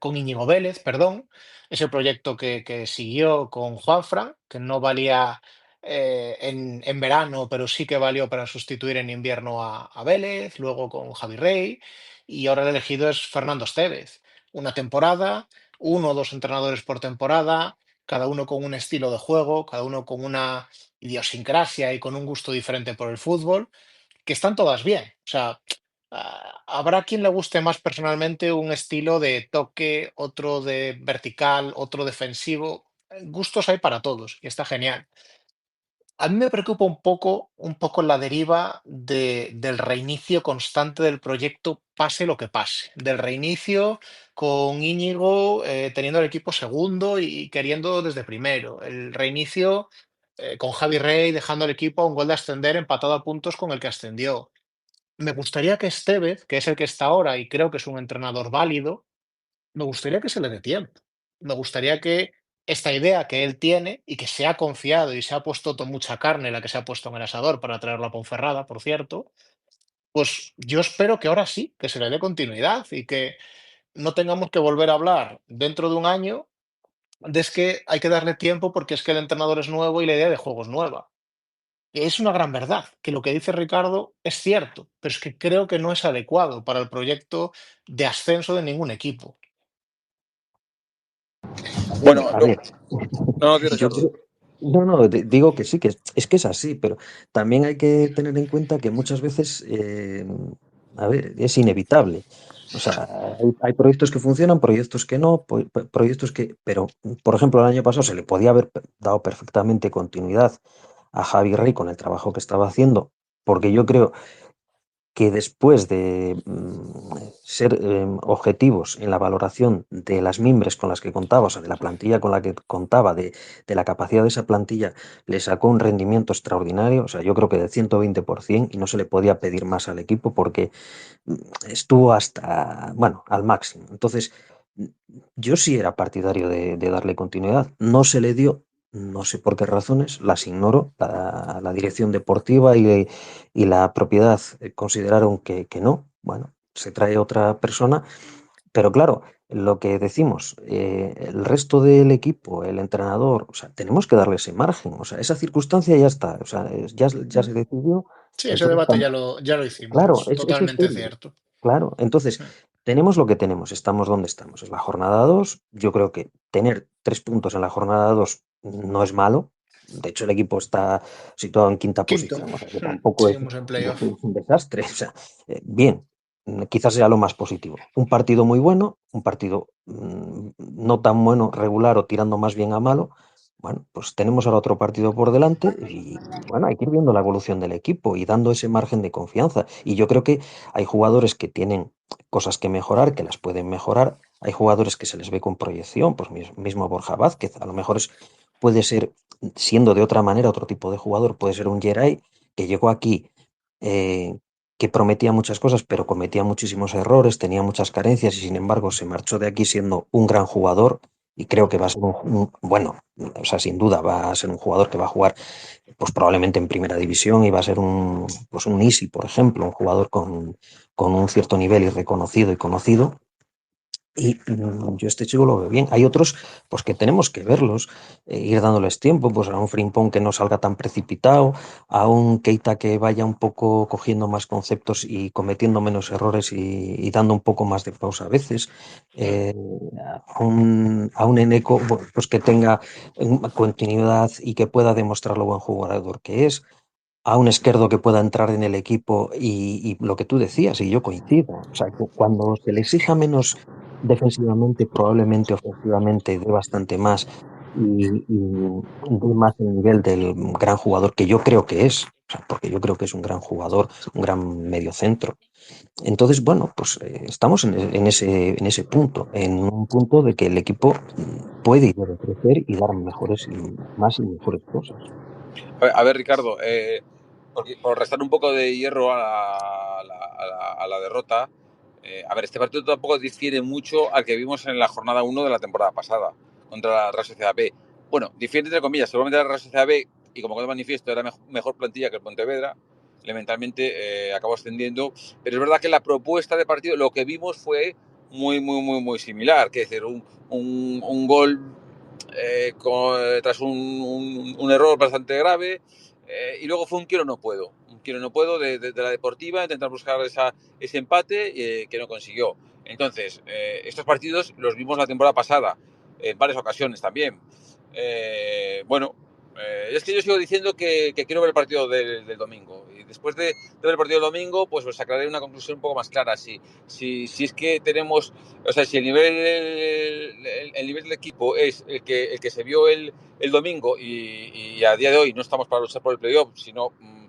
Íñigo Vélez, perdón, ese proyecto que siguió con Juanfran, que no valía en verano, pero sí que valió para sustituir en invierno a Vélez, luego con Javi Rey, y ahora el elegido es Fernando Estévez. Una temporada, uno o dos entrenadores por temporada, cada uno con un estilo de juego, cada uno con una idiosincrasia y con un gusto diferente por el fútbol, que están todas bien. O sea, habrá quien le guste más personalmente un estilo de toque, otro de vertical, otro defensivo. Gustos hay para todos y está genial. A mí me preocupa un poco la deriva del reinicio constante del proyecto, pase lo que pase. Del reinicio con Íñigo teniendo el equipo segundo y queriendo desde primero. El reinicio con Javi Rey dejando al equipo a un gol de ascender empatado a puntos con el que ascendió. Me gustaría que Estevez, que es el que está ahora y creo que es un entrenador válido, me gustaría que se le dé tiempo. Me gustaría que esta idea que él tiene y que se ha confiado y se ha puesto mucha carne la que se ha puesto en el asador para traerlo a Ponferrada, por cierto, pues yo espero que ahora sí, que se le dé continuidad y que no tengamos que volver a hablar dentro de un año de es que hay que darle tiempo porque es que el entrenador es nuevo y la idea de juego es nueva. Que es una gran verdad, que lo que dice Ricardo es cierto, pero es que creo que no es adecuado para el proyecto de ascenso de ningún equipo. Bueno, A luego, ver, no, di yo Ricardo. creo, no, no, digo que sí, es que es así, pero también hay que tener en cuenta que muchas veces, a ver, es inevitable. O sea, hay proyectos que funcionan, proyectos que no, proyectos que, pero, por ejemplo, el año pasado se le podía haber dado perfectamente continuidad a Javi Rey con el trabajo que estaba haciendo, porque yo creo que después de ser objetivos en la valoración de las mimbres con las que contaba, o sea, de la plantilla con la que contaba, de la capacidad de esa plantilla, le sacó un rendimiento extraordinario, o sea, yo creo que del 120% y no se le podía pedir más al equipo porque mm, estuvo hasta, bueno, al máximo. Entonces, mm, yo sí era partidario de darle continuidad, no se le dio. No sé por qué razones, las ignoro. La dirección deportiva y la propiedad consideraron que no. Bueno, se trae otra persona, pero claro, lo que decimos, el resto del equipo, el entrenador, o sea, tenemos que darle ese margen. O sea, esa circunstancia ya está, o sea, ya Mm. se decidió. Sí, ese Entonces, debate ya lo hicimos, claro, es es totalmente estéril. cierto. Claro, entonces Mm. tenemos lo que tenemos, estamos donde estamos. Es la jornada 2. Yo creo que tener 3 puntos en la jornada 2 no es malo. De hecho, el equipo está situado en quinta Quinto, posición, o sea que tampoco es seguimos en playoff. un desastre. O sea, bien, quizás sea lo más positivo. Un partido muy bueno, un partido no tan bueno, regular o tirando más bien a malo. Bueno, pues tenemos ahora otro partido por delante y bueno, hay que ir viendo la evolución del equipo y dando ese margen de confianza. Y yo creo que hay jugadores que tienen cosas que mejorar, que las pueden mejorar. Hay jugadores que se les ve con proyección, pues mismo Borja Vázquez, a lo mejor puede ser, siendo de otra manera, otro tipo de jugador, puede ser un Geray que llegó aquí, eh, que prometía muchas cosas, pero cometía muchísimos errores, tenía muchas carencias y sin embargo se marchó de aquí siendo un gran jugador. Y creo que va a ser bueno, o sea, sin duda va a ser un jugador que va a jugar pues probablemente en primera división y va a ser pues un Isi, por ejemplo, un jugador con un cierto nivel y reconocido y conocido. Y yo este chico lo veo bien. Hay otros pues que tenemos que verlos, ir dándoles tiempo, pues a un Frimpong que no salga tan precipitado, a un Keita que vaya un poco cogiendo más conceptos y cometiendo menos errores y dando un poco más de pausa a veces, Mm. eh, a un Eneco bueno, pues que tenga continuidad y que pueda demostrar lo buen jugador que es, a un Esquerdo que pueda entrar en el equipo y lo que tú decías, y yo coincido, o sea, cuando se le exija menos defensivamente, probablemente ofensivamente dé bastante más y dé más el nivel del gran jugador que yo creo que es, o sea, porque yo creo que es un gran jugador, un gran mediocentro. Entonces, bueno, pues estamos en ese punto, en un punto de que el equipo puede y debe crecer y dar mejores y más y mejores cosas. A ver, Ricardo, por restar un poco de hierro a la derrota, a ver, este partido tampoco difiere mucho al que vimos en la jornada 1 de la temporada pasada contra la Real Sociedad B. Bueno, difiere entre comillas, seguramente la Real Sociedad B, y como quedó manifiesto, era mejor plantilla que el Pontevedra, elementalmente acabó ascendiendo, pero es verdad que la propuesta de partido, lo que vimos fue muy, muy, muy, muy similar, que es decir, un gol tras un error bastante grave. Y luego fue un quiero no puedo. Un quiero no puedo de la Deportiva, intentar buscar ese empate que no consiguió. Entonces, estos partidos los vimos la temporada pasada, en varias ocasiones también. Bueno, es que yo sigo diciendo que quiero ver el partido del domingo. Y después de ver el partido del domingo, pues os sacaré una conclusión un poco más clara. Si es que tenemos, o sea, si el nivel del equipo es el que se vio el domingo y a día de hoy no estamos para luchar por el playoff, sino un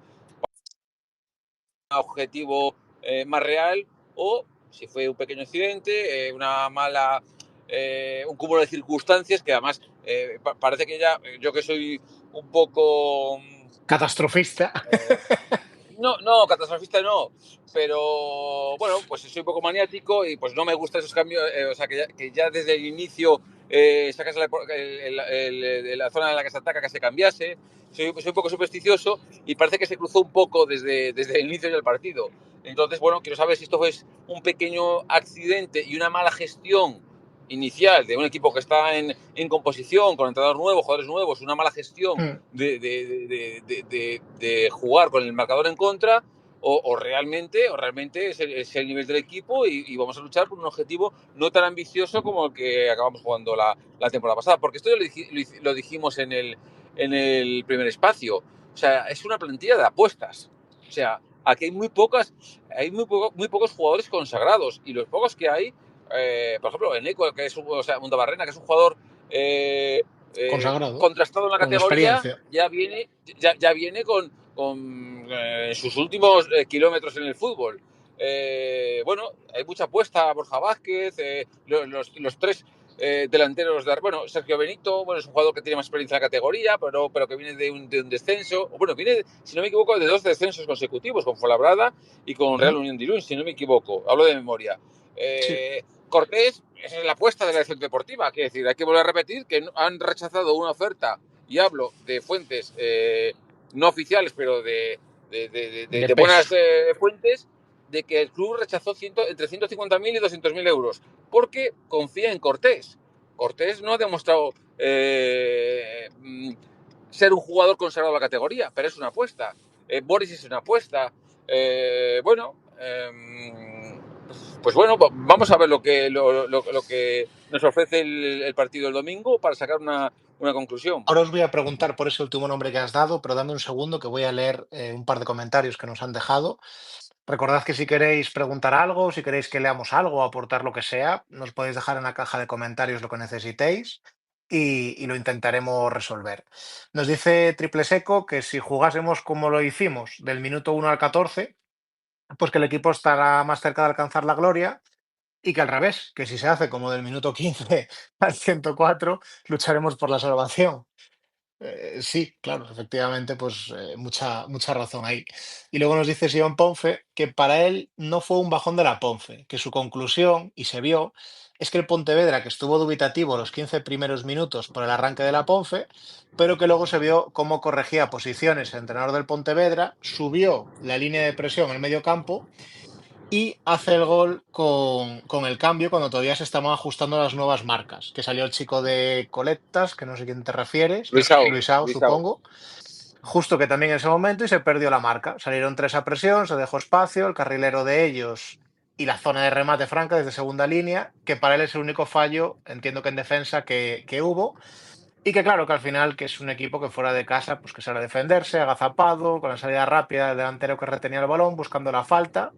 objetivo más real, o si fue un pequeño incidente, una mala, un cúmulo de circunstancias que además parece que ya, yo que soy un poco Catastrofista. no, no, catastrofista no, pero bueno, pues soy un poco maniático y pues no me gustan esos cambios, o sea, que ya desde el inicio sacas la zona en la que se ataca que se cambiase. Soy un poco supersticioso y parece que se cruzó un poco desde el inicio del partido. Entonces, bueno, quiero saber si esto fue un pequeño accidente y una mala gestión inicial de un equipo que está en composición, con entrenador nuevo, jugadores nuevos, una mala gestión Mm. de jugar con el marcador en contra, o realmente es el nivel del equipo y vamos a luchar por un objetivo no tan ambicioso como el que acabamos jugando la temporada pasada. Porque esto ya lo dijimos en el primer espacio. O sea, es una plantilla de apuestas. O sea, aquí hay muy pocos jugadores consagrados y los pocos que hay, por ejemplo, Eneco, que es Mundabarrena, que es un jugador eh, Consagrado, contrastado en la con categoría, experiencia. ya viene con sus últimos kilómetros en el fútbol. Bueno, hay mucha apuesta a Borja Vázquez, los tres delanteros bueno, Sergio Benito, bueno, es un jugador que tiene más experiencia en la categoría, pero que viene de un descenso, bueno, viene, si no me equivoco, de 2 descensos consecutivos, con Fuenlabrada y con Real Ujú. Unión de Irún, si no me equivoco, hablo de memoria. Sí, Cortés es la apuesta de la elección deportiva, quiere decir, hay que volver a repetir que han rechazado una oferta, y hablo de fuentes no oficiales, pero de de peso. buenas fuentes, de que el club rechazó entre 150.000 y 200.000 euros, porque confía en Cortés. Cortés no ha demostrado ser un jugador consagrado de la categoría, pero es una apuesta. Boris es una apuesta. Bueno, pues bueno, vamos a ver lo que nos ofrece el partido el domingo para sacar una conclusión. Ahora os voy a preguntar por ese último nombre que has dado, pero dame un segundo que voy a leer un par de comentarios que nos han dejado. Recordad que si queréis preguntar algo, si queréis que leamos algo o aportar lo que sea, nos podéis dejar en la caja de comentarios lo que necesitéis y lo intentaremos resolver. Nos dice Triple Seco que si jugásemos como lo hicimos del minuto 1 al 14, pues que el equipo estará más cerca de alcanzar la gloria y que al revés, que si se hace como del minuto 15 al 104, lucharemos por la salvación. Sí, claro, efectivamente, pues mucha razón ahí. Y luego nos dice Sion Ponce que para él no fue un bajón de la Ponce, que su conclusión, y se vio, es que el Pontevedra, que estuvo dubitativo los 15 primeros minutos por el arranque de la Ponce, pero que luego se vio cómo corregía posiciones el entrenador del Pontevedra, subió la línea de presión en el medio campo y hace el gol con el cambio cuando todavía se estaban ajustando las nuevas marcas, que salió el chico de Coletas, que no sé quién te refieres, Luisao, Luisao. supongo, justo que también en ese momento y se perdió la marca. Salieron tres a presión, se dejó espacio, el carrilero de ellos y la zona de remate franca desde segunda línea, que para él es el único fallo, entiendo que en defensa, que hubo. Y que claro, que al final, que es un equipo que fuera de casa, pues que sabe defenderse, agazapado, con la salida rápida, el delantero que retenía el balón, buscando la falta.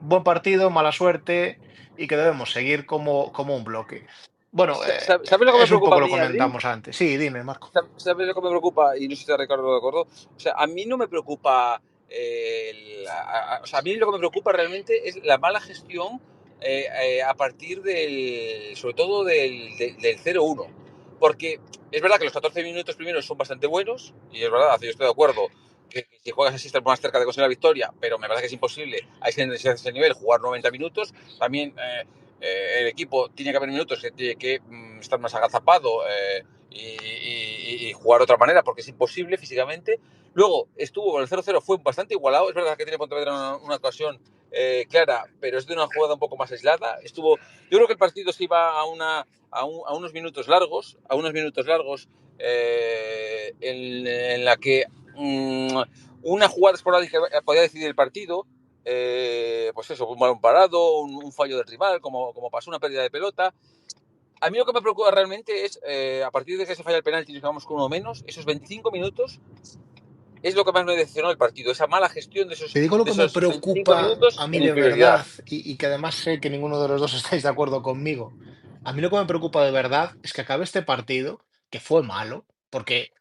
Buen partido, mala suerte y que debemos seguir como un bloque. Bueno, ¿Sabes lo que me es un preocupa poco a lo mí, Adri? comentamos antes. Sí, dime, Marco. ¿Sabes lo que me preocupa? Y no sé si te Ricardo de acuerdo. O sea, a mí no me preocupa. O sea, a mí lo que me preocupa realmente es la mala gestión a partir sobre todo del 0-1. Porque es verdad que los 14 minutos primeros son bastante buenos, y es verdad, yo estoy de acuerdo que si juegas así estás más cerca de conseguir la victoria, pero me parece que es imposible a ese nivel jugar 90 minutos. También el equipo tiene que haber minutos que tiene que estar más agazapado. Y jugar de otra manera, porque es imposible físicamente. Luego estuvo con el 0-0, fue bastante igualado. Es verdad que tiene Pontevedra una ocasión clara, pero es de una jugada un poco más aislada. Yo creo que el partido se iba a unos minutos largos, en la que una jugada esporádica podía decidir el partido. Pues eso, un balón parado, un fallo del rival, como pasó una pérdida de pelota. A mí lo que me preocupa realmente es, a partir de que se falla el penalti y nos quedamos con uno menos, esos 25 minutos es lo que más me decepcionó del partido, esa mala gestión Te digo lo de que me esos 25 preocupa minutos a mí en de inferioridad. verdad y que además sé que ninguno de los dos estáis de acuerdo conmigo. A mí lo que me preocupa de verdad es que acabe este partido, que fue malo, porque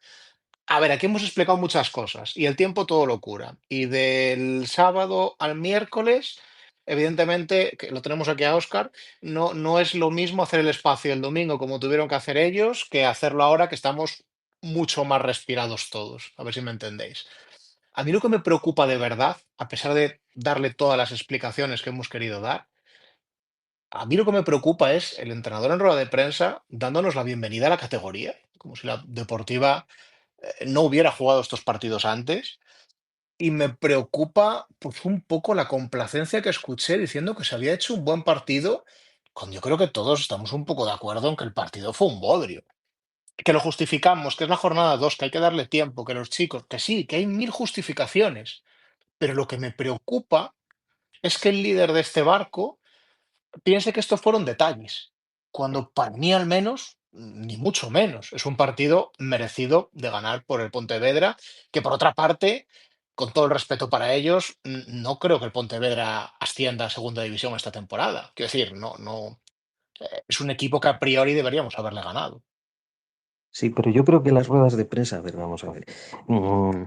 a ver, aquí hemos explicado muchas cosas y el tiempo todo lo cura. Y del sábado al miércoles, evidentemente, que lo tenemos aquí a Oscar, no es lo mismo hacer el espacio el domingo como tuvieron que hacer ellos que hacerlo ahora que estamos mucho más respirados todos. A ver si me entendéis. A mí lo que me preocupa de verdad, a pesar de darle todas las explicaciones que hemos querido dar, a mí lo que me preocupa es el entrenador en rueda de prensa dándonos la bienvenida a la categoría, como si la Deportiva no hubiera jugado estos partidos antes y me preocupa pues un poco la complacencia que escuché diciendo que se había hecho un buen partido, cuando yo creo que todos estamos un poco de acuerdo en que el partido fue un bodrio. Que lo justificamos, que es la jornada 2, que hay que darle tiempo, que los chicos, que sí, que hay mil justificaciones. Pero lo que me preocupa es que el líder de este barco piense que estos fueron detalles, cuando para mí al menos, ni mucho menos, es un partido merecido de ganar por el Pontevedra, que por otra parte, con todo el respeto para ellos, no creo que el Pontevedra ascienda a segunda división esta temporada. Quiero decir, no, es un equipo que a priori deberíamos haberle ganado. Sí, pero yo creo que las ruedas de prensa, a ver, vamos a ver. mm,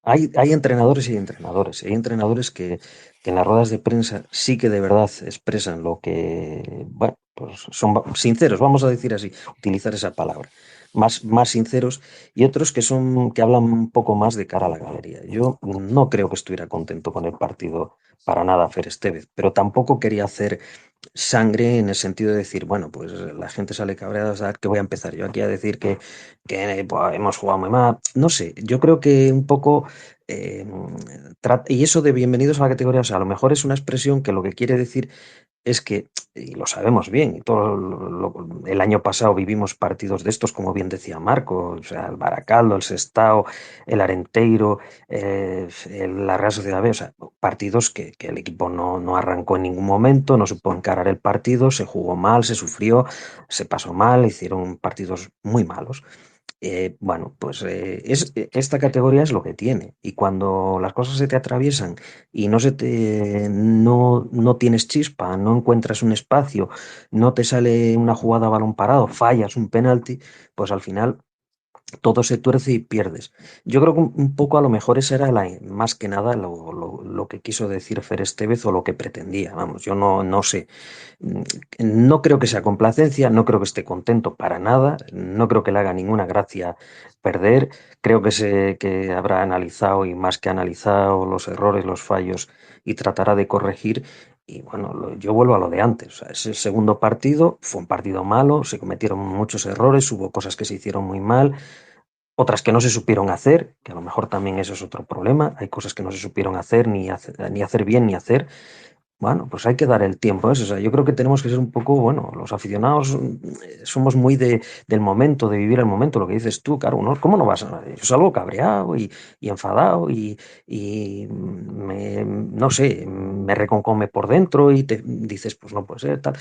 hay entrenadores y entrenadores. Hay entrenadores que en las ruedas de prensa sí que de verdad expresan lo que, bueno, pues son sinceros, vamos a decir así, utilizar esa palabra. Más sinceros y otros que son que hablan un poco más de cara a la galería. Yo no creo que estuviera contento con el partido para nada Fer Estévez, pero tampoco quería hacer sangre en el sentido de decir, bueno, pues la gente sale cabreada, o sea, que voy a empezar yo aquí a decir que buah, hemos jugado muy mal. No sé, yo creo que un poco, eh, y eso de bienvenidos a la categoría, o sea, a lo mejor es una expresión que lo que quiere decir es que, y lo sabemos bien, y todo el año pasado vivimos partidos de estos, como bien decía Marco, o sea, el Baracaldo, el Sestao, el Arenteiro, la Real Sociedad B, o sea, partidos que el equipo no arrancó en ningún momento, no supo encarar el partido, se jugó mal, se sufrió, se pasó mal, hicieron partidos muy malos. Bueno, pues esta categoría es lo que tiene. Y cuando las cosas se te atraviesan y no tienes chispa, no encuentras un espacio, no te sale una jugada a balón parado, fallas un penalti, pues al final todo se tuerce y pierdes. Yo creo que un poco a lo mejor esa era más que nada lo que quiso decir Fer Estévez o lo que pretendía. Vamos, yo no sé. Mm, No creo que sea complacencia, no creo que esté contento para nada, no creo que le haga ninguna gracia perder. Creo que habrá analizado y más que analizado los errores, los fallos y tratará de corregir. Y bueno, yo vuelvo a lo de antes. O sea, ese segundo partido fue un partido malo, se cometieron muchos errores, hubo cosas que se hicieron muy mal, otras que no se supieron hacer, que a lo mejor también eso es otro problema. Hay cosas que no se supieron hacer, ni hacer bien, ni hacer. Bueno, pues hay que dar el tiempo a eso. O sea, yo creo que tenemos que ser un poco, bueno, los aficionados somos muy del momento, de vivir el momento, lo que dices tú, claro, ¿no? ¿Cómo no vas a...? Yo salgo cabreado y enfadado y no sé, me reconcome por dentro y te dices, pues no puede ser, tal.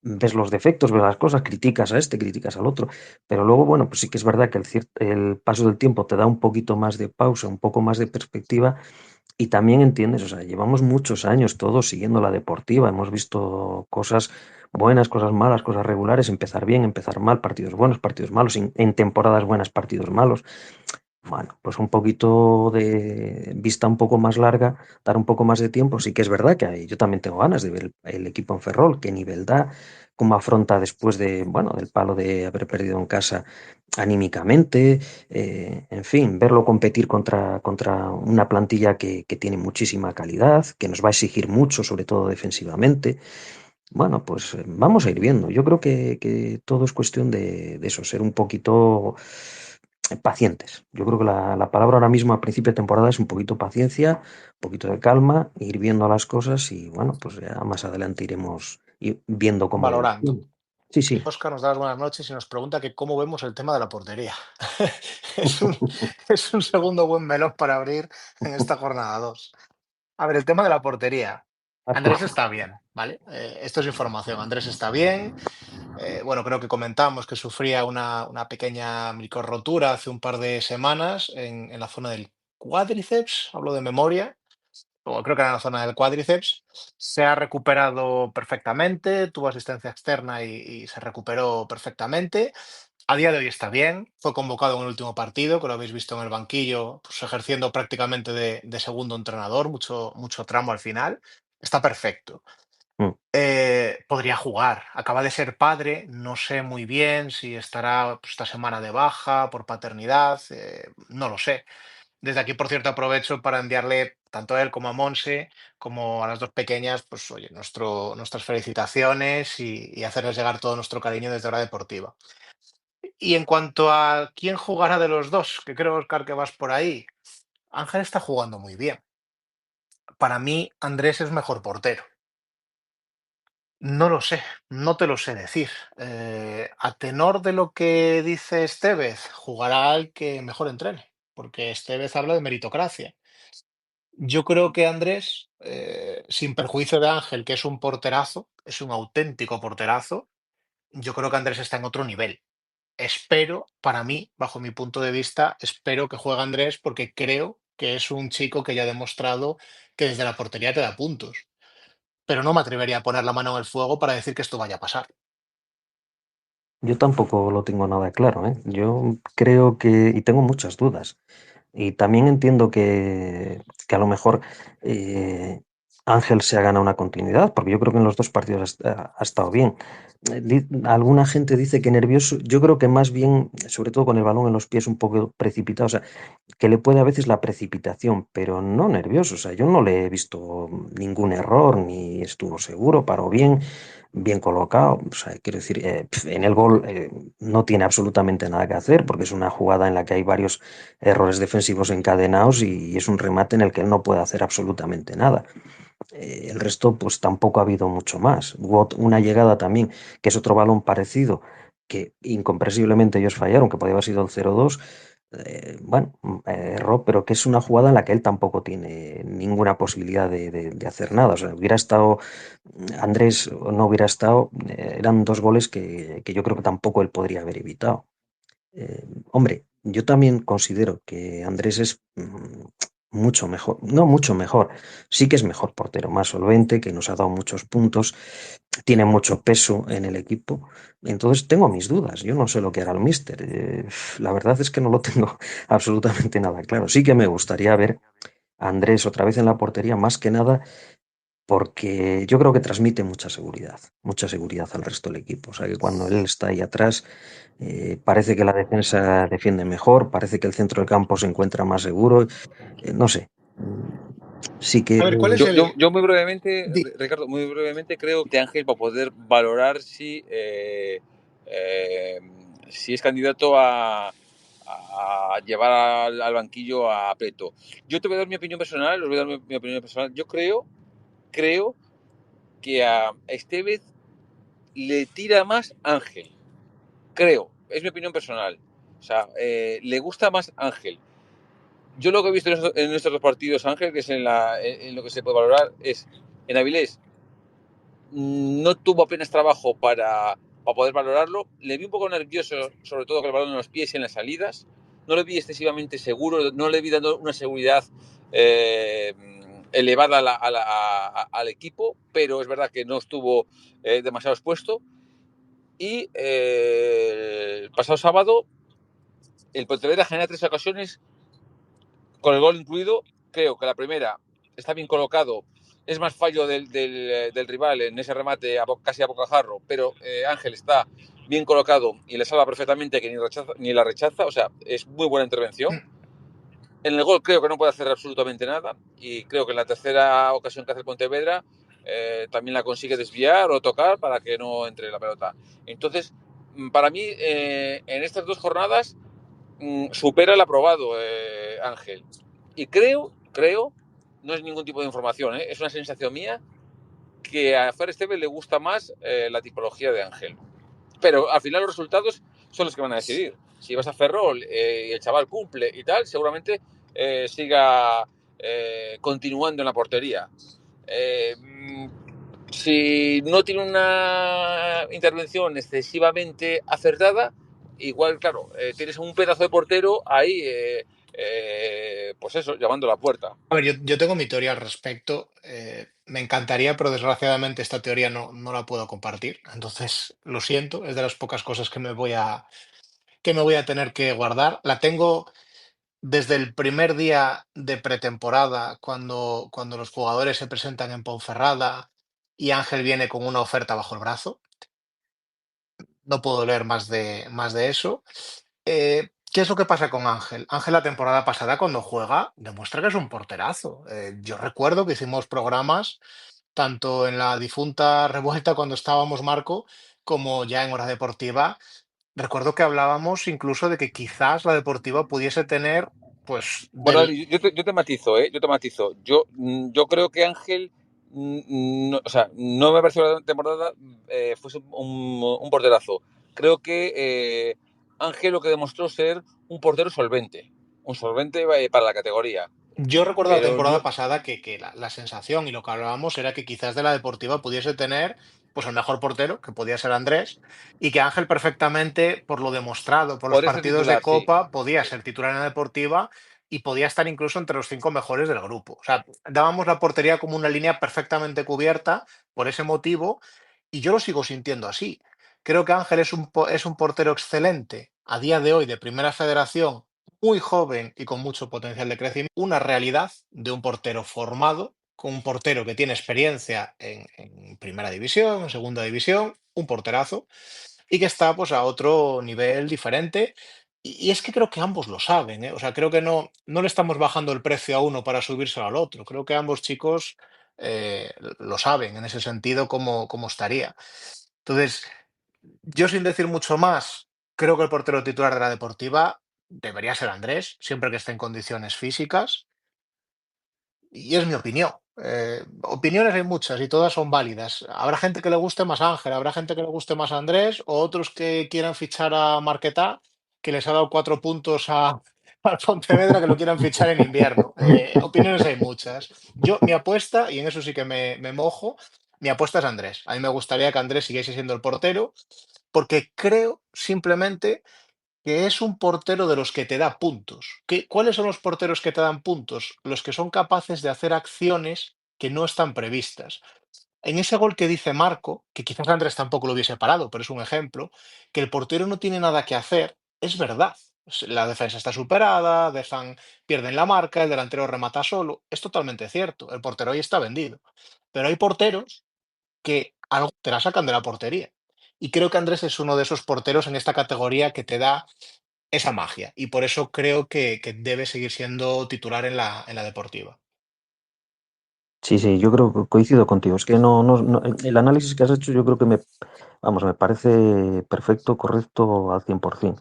Ves los defectos, ves las cosas, criticas a este, criticas al otro, pero luego, bueno, pues sí que es verdad que el paso del tiempo te da un poquito más de pausa, un poco más de perspectiva y también entiendes, o sea, llevamos muchos años todos siguiendo la deportiva, hemos visto cosas buenas, cosas malas, cosas regulares, empezar bien, empezar mal, partidos buenos, partidos malos, en temporadas buenas, partidos malos. Bueno, pues un poquito de vista un poco más larga, dar un poco más de tiempo. Sí que es verdad que yo también tengo ganas de ver el equipo en Ferrol, qué nivel da, cómo afronta después de, bueno, del palo de haber perdido en casa anímicamente, en fin, verlo competir contra una plantilla que tiene muchísima calidad, que nos va a exigir mucho, sobre todo defensivamente. Bueno, pues vamos a ir viendo. Yo creo que todo es cuestión de eso, ser un poquito pacientes. Yo creo que la palabra ahora mismo a principio de temporada es un poquito paciencia, un poquito de calma, ir viendo las cosas y bueno, pues ya más adelante iremos viendo cómo lo vamos Valorando. haciendo. Sí, sí. Oscar nos da las buenas noches y nos pregunta que cómo vemos el tema de la portería. Es un, es un segundo buen melón para abrir en esta jornada 2. A ver, el tema de la portería. Andrés está bien, ¿vale? Esto es información. Andrés está bien. Bueno, creo que comentamos que sufría una pequeña microrotura hace un par de semanas en la zona del cuádriceps, hablo de memoria, o creo que era en la zona del cuádriceps. Se ha recuperado perfectamente, tuvo asistencia externa y se recuperó perfectamente. A día de hoy está bien, fue convocado en el último partido, que lo habéis visto en el banquillo, pues ejerciendo prácticamente de segundo entrenador, mucho tramo al final. Está perfecto. Mm. Podría jugar. Acaba de ser padre, no sé muy bien si estará pues, esta semana de baja por paternidad, no lo sé. Desde aquí, por cierto, aprovecho para enviarle tanto a él como a Monse, como a las dos pequeñas, pues oye, nuestras felicitaciones y hacerles llegar todo nuestro cariño desde Hora Deportiva. Y en cuanto a quién jugará de los dos, que creo, Oscar, que vas por ahí, Ángel está jugando muy bien. Para mí, Andrés es mejor portero. No lo sé, no te lo sé decir. A tenor de lo que dice Estevez, jugará el que mejor entrene, porque Estevez habla de meritocracia. Yo creo que Andrés, sin perjuicio de Ángel, que es un porterazo, es un auténtico porterazo, yo creo que Andrés está en otro nivel. Espero, para mí, bajo mi punto de vista, espero que juegue Andrés porque creo que es un chico que ya ha demostrado que desde la portería te da puntos. Pero no me atrevería a poner la mano en el fuego para decir que esto vaya a pasar. Yo tampoco lo tengo nada claro, ¿eh? Yo creo que, y tengo muchas dudas, y también entiendo que a lo mejor eh, Ángel se ha ganado una continuidad, porque yo creo que en los dos partidos ha estado bien. Alguna gente dice que nervioso, yo creo que más bien, sobre todo con el balón en los pies un poco precipitado, o sea, que le puede a veces la precipitación, pero no nervioso. O sea, yo no le he visto ningún error, ni estuvo seguro, paró bien, bien colocado. O sea, quiero decir, en el gol no tiene absolutamente nada que hacer, porque es una jugada en la que hay varios errores defensivos encadenados y es un remate en el que él no puede hacer absolutamente nada. El resto, pues tampoco ha habido mucho más. Hubo una llegada también, que es otro balón parecido, que incomprensiblemente ellos fallaron, que podía haber sido el 0-2. Bueno, error, pero que es una jugada en la que él tampoco tiene ninguna posibilidad de hacer nada. O sea, hubiera estado Andrés o no hubiera estado, eran dos goles que yo creo que tampoco él podría haber evitado. Hombre, yo también considero que Andrés es mucho mejor, no mucho mejor, sí que es mejor portero, más solvente, que nos ha dado muchos puntos, tiene mucho peso en el equipo. Entonces tengo mis dudas, yo no sé lo que hará el míster. La verdad es que no lo tengo absolutamente nada claro. Sí que me gustaría ver a Andrés otra vez en la portería, más que nada porque yo creo que transmite mucha seguridad al resto del equipo. O sea que cuando él está ahí atrás, parece que la defensa defiende mejor, parece que el centro del campo se encuentra más seguro. No sé. Sí que A ver, ¿cuál es el... Yo muy brevemente, di- Ricardo, muy brevemente creo que Ángel va a poder valorar si es candidato a llevar al banquillo a Preto. Yo te voy a dar mi opinión personal, os voy a dar mi opinión personal. Yo creo que a Estevez le tira más Ángel. Creo, es mi opinión personal. O sea, le gusta más Ángel. Yo lo que he visto en estos dos partidos, Ángel, que es en lo que se puede valorar, es en Avilés no tuvo apenas trabajo para poder valorarlo. Le vi un poco nervioso, sobre todo con el balón en los pies y en las salidas. No le vi excesivamente seguro, no le vi dando una seguridad eh, elevada al equipo, pero es verdad que no estuvo demasiado expuesto. Y el pasado sábado, el Pontevedra genera tres ocasiones con el gol incluido. Creo que la primera está bien colocado, es más fallo del rival en ese remate casi a bocajarro, pero Ángel está bien colocado y le salva perfectamente, que ni la rechaza, o sea, es muy buena intervención. En el gol creo que no puede hacer absolutamente nada y creo que en la tercera ocasión que hace el Pontevedra también la consigue desviar o tocar para que no entre la pelota. Entonces, para mí, en estas dos jornadas supera el aprobado Ángel. Y creo, no es ningún tipo de información, es una sensación mía, que a Fer Esteve le gusta más la tipología de Ángel. Pero al final los resultados son los que van a decidir. Si vas a Ferrol y el chaval cumple y tal, seguramente siga continuando en la portería. Eh, si no tiene una intervención excesivamente acertada, igual, claro, tienes un pedazo de portero ahí, pues eso, llamando a la puerta. A ver, yo tengo mi teoría al respecto. Me encantaría, pero desgraciadamente esta teoría no la puedo compartir. Entonces, lo siento, es de las pocas cosas que me voy a tener que guardar. La tengo desde el primer día de pretemporada, cuando los jugadores se presentan en Ponferrada y Ángel viene con una oferta bajo el brazo. No puedo leer más de eso. ¿Qué es lo que pasa con Ángel? Ángel la temporada pasada cuando juega demuestra que es un porterazo. Yo recuerdo que hicimos programas tanto en la difunta revuelta cuando estábamos Marco como ya en Hora Deportiva. Recuerdo que hablábamos incluso de que quizás la Deportiva pudiese tener pues Bueno, del, yo te matizo, ¿eh? Yo te matizo. Yo creo que Ángel, no, o sea, no me pareció la temporada fuese un porterazo. Creo que Ángel lo que demostró ser un portero solvente, un solvente para la categoría. Yo recuerdo la Pero temporada no, pasada que la sensación y lo que hablábamos era que quizás de la Deportiva pudiese tener pues el mejor portero, que podía ser Andrés, y que Ángel perfectamente, por lo demostrado, por los podría ser partidos de titular, sí. Copa, podía ser titular en la Deportiva y podía estar incluso entre los cinco mejores del grupo. O sea, dábamos la portería como una línea perfectamente cubierta por ese motivo, y yo lo sigo sintiendo así. Creo que Ángel es un portero excelente a día de hoy de Primera Federación, muy joven y con mucho potencial de crecimiento, una realidad de un portero formado, con un portero que tiene experiencia en primera división, en segunda división, un porterazo, y que está pues a otro nivel diferente. Y es que creo que ambos lo saben, ¿eh? O sea, creo que no le estamos bajando el precio a uno para subírselo al otro. Creo que ambos chicos lo saben en ese sentido cómo estaría. Entonces, yo sin decir mucho más, creo que el portero titular de la Deportiva debería ser Andrés, siempre que esté en condiciones físicas, y es mi opinión. Opiniones hay muchas y todas son válidas. Habrá gente que le guste más Ángel, habrá gente que le guste más Andrés, o otros que quieran fichar a Marquetá, que les ha dado 4 puntos al Pontevedra, que lo quieran fichar en invierno. Opiniones hay muchas. Mi apuesta, y en eso sí que me mojo, mi apuesta es Andrés. A mí me gustaría que Andrés siguiese siendo el portero porque creo simplemente que es un portero de los que te da puntos. ¿Cuáles son los porteros que te dan puntos? Los que son capaces de hacer acciones que no están previstas. En ese gol que dice Marco, que quizás Andrés tampoco lo hubiese parado, pero es un ejemplo, que el portero no tiene nada que hacer, es verdad. La defensa está superada, pierden la marca, el delantero remata solo. Es totalmente cierto. El portero hoy está vendido. Pero hay porteros que algo te la sacan de la portería. Y creo que Andrés es uno de esos porteros en esta categoría que te da esa magia. Y por eso creo que debe seguir siendo titular en la Deportiva. Sí, sí, yo creo que coincido contigo. Es que el análisis que has hecho yo creo que vamos, me parece perfecto, correcto al 100%.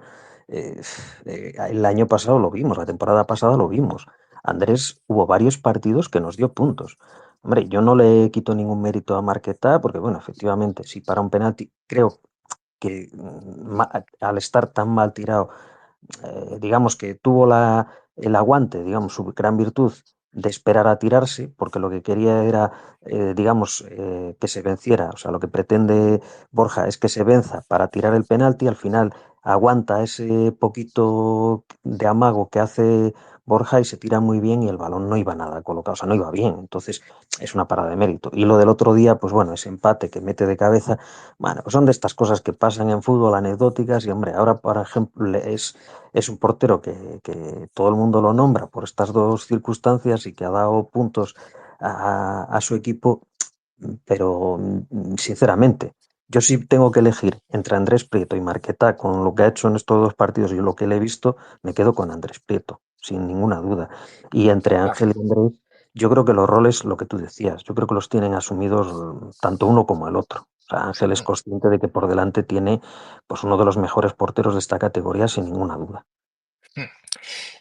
Eh, el año pasado lo vimos, la temporada pasada lo vimos. Andrés hubo varios partidos que nos dio puntos. Hombre, yo no le quito ningún mérito a Marqueta porque, bueno, efectivamente, si para un penalti, creo que al estar tan mal tirado digamos que tuvo el aguante, digamos, su gran virtud de esperar a tirarse, porque lo que quería era, digamos, que se venciera. O sea, lo que pretende Borja es que se venza para tirar el penalti, al final aguanta ese poquito de amago que hace Borja y se tira muy bien y el balón no iba nada colocado, o sea, no iba bien. Entonces, es una parada de mérito. Y lo del otro día, pues bueno, ese empate que mete de cabeza, bueno, pues son de estas cosas que pasan en fútbol, anecdóticas, y hombre, ahora, por ejemplo, es un portero que todo el mundo lo nombra por estas dos circunstancias y que ha dado puntos a su equipo, pero sinceramente, yo sí tengo que elegir entre Andrés Prieto y Marqueta, con lo que ha hecho en estos dos partidos y lo que le he visto, me quedo con Andrés Prieto, sin ninguna duda. Y entre Claro. Ángel y Andrés, yo creo que los roles, lo que tú decías, yo creo que los tienen asumidos tanto uno como el otro. O sea, Ángel es Mm. consciente de que por delante tiene pues uno de los mejores porteros de esta categoría, sin ninguna duda. Mm.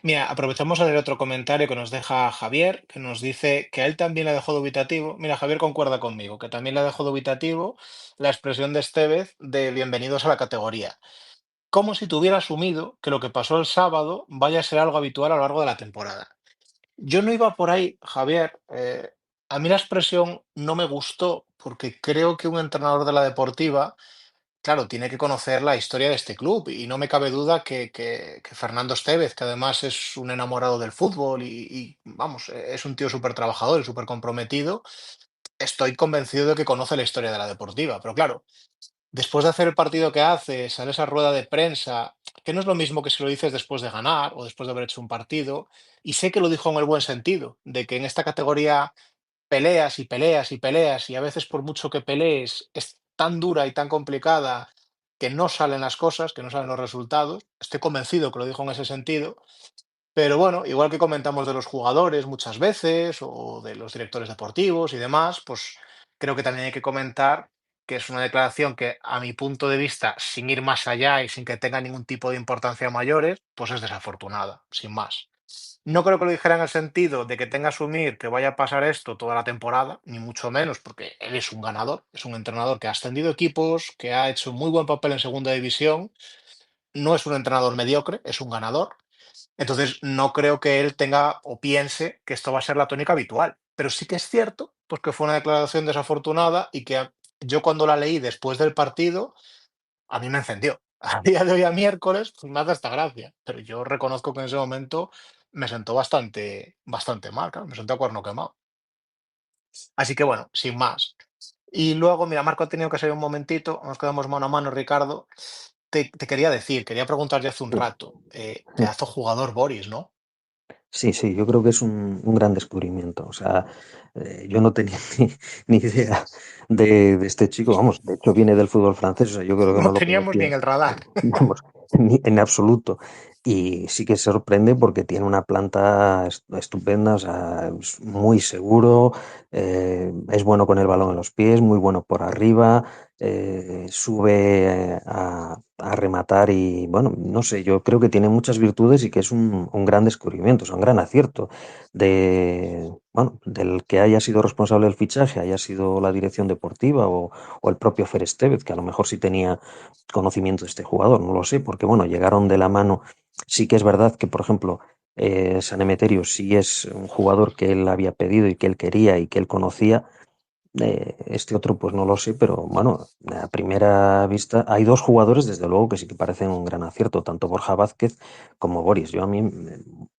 Mira, aprovechamos a leer otro comentario que nos deja Javier, que nos dice que a él también le dejó dubitativo. Mira, Javier concuerda conmigo, que también le dejó dubitativo la expresión de Estevez de bienvenidos a la categoría. Como si tuviera asumido que lo que pasó el sábado vaya a ser algo habitual a lo largo de la temporada. Yo no iba por ahí, Javier. A mí la expresión no me gustó porque creo que un entrenador de la deportiva, claro, tiene que conocer la historia de este club y no me cabe duda que Fernando Estévez, que además es un enamorado del fútbol vamos, es un tío súper trabajador y súper comprometido, estoy convencido de que conoce la historia de la deportiva. Pero claro, después de hacer el partido que hace, sale esa rueda de prensa, que no es lo mismo que si lo dices después de ganar o después de haber hecho un partido, y sé que lo dijo en el buen sentido, de que en esta categoría peleas y peleas y peleas, y a veces por mucho que pelees es tan dura y tan complicada que no salen las cosas, que no salen los resultados. Estoy convencido que lo dijo en ese sentido, pero bueno, igual que comentamos de los jugadores muchas veces o de los directores deportivos y demás, pues creo que también hay que comentar que es una declaración que a mi punto de vista, sin ir más allá y sin que tenga ningún tipo de importancia mayores, pues es desafortunada, sin más. No creo que lo dijera en el sentido de que tenga que asumir que vaya a pasar esto toda la temporada, ni mucho menos, porque él es un ganador, es un entrenador que ha ascendido equipos, que ha hecho muy buen papel en segunda división, no es un entrenador mediocre, es un ganador. Entonces, no creo que él tenga o piense que esto va a ser la tónica habitual. Pero sí que es cierto, pues que fue una declaración desafortunada y que yo cuando la leí después del partido, a mí me encendió. A día de hoy, a miércoles, pues me hace esta gracia. Pero yo reconozco que en ese momento me sentó bastante mal, claro, me sentó a cuerno quemado. Así que bueno, sin más. Y luego, mira, Marco ha tenido que salir un momentito, nos quedamos mano a mano, Ricardo. Te quería decir, quería preguntar ya hace un rato, pedazo jugador Boris, ¿no? Sí, sí, yo creo que es un gran descubrimiento. O sea, yo no tenía ni idea de este chico. Vamos, de hecho viene del fútbol francés, o sea, yo creo que No no lo teníamos ni conocía, en el radar. vamos, en absoluto. Y sí que sorprende porque tiene una planta estupenda, o sea, es muy seguro, es bueno con el balón en los pies, muy bueno por arriba, sube a rematar y, bueno, no sé, yo creo que tiene muchas virtudes y que es un gran descubrimiento, es un gran acierto bueno, del que haya sido responsable del fichaje, haya sido la dirección deportiva o el propio Fer Estévez, que a lo mejor sí tenía conocimiento de este jugador, no lo sé, porque bueno, llegaron de la mano. Sí que es verdad que, por ejemplo, San Emeterio sí es un jugador que él había pedido y que él quería y que él conocía. Este otro, pues no lo sé, pero bueno, a primera vista hay dos jugadores, desde luego, que sí que parecen un gran acierto, tanto Borja Vázquez como Boris. Yo a mí,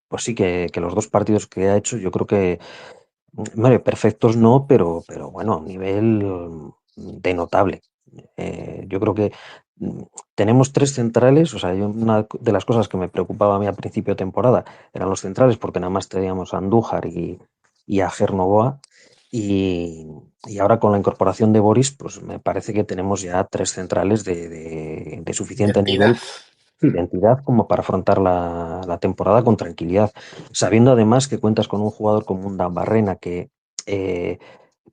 pues sí que los dos partidos que ha hecho, yo creo que hombre, perfectos no, pero bueno, a un nivel de notable. Yo creo que mm, tenemos tres centrales, o sea, una de las cosas que me preocupaba a mí a principio de temporada eran los centrales, porque nada más teníamos a Andújar y a Novoa, y, y ahora con la incorporación de Boris, pues me parece que tenemos ya tres centrales de suficiente Identidad. nivel, identidad como para afrontar la temporada con tranquilidad, sabiendo además que cuentas con un jugador como un Dan Barrena que eh,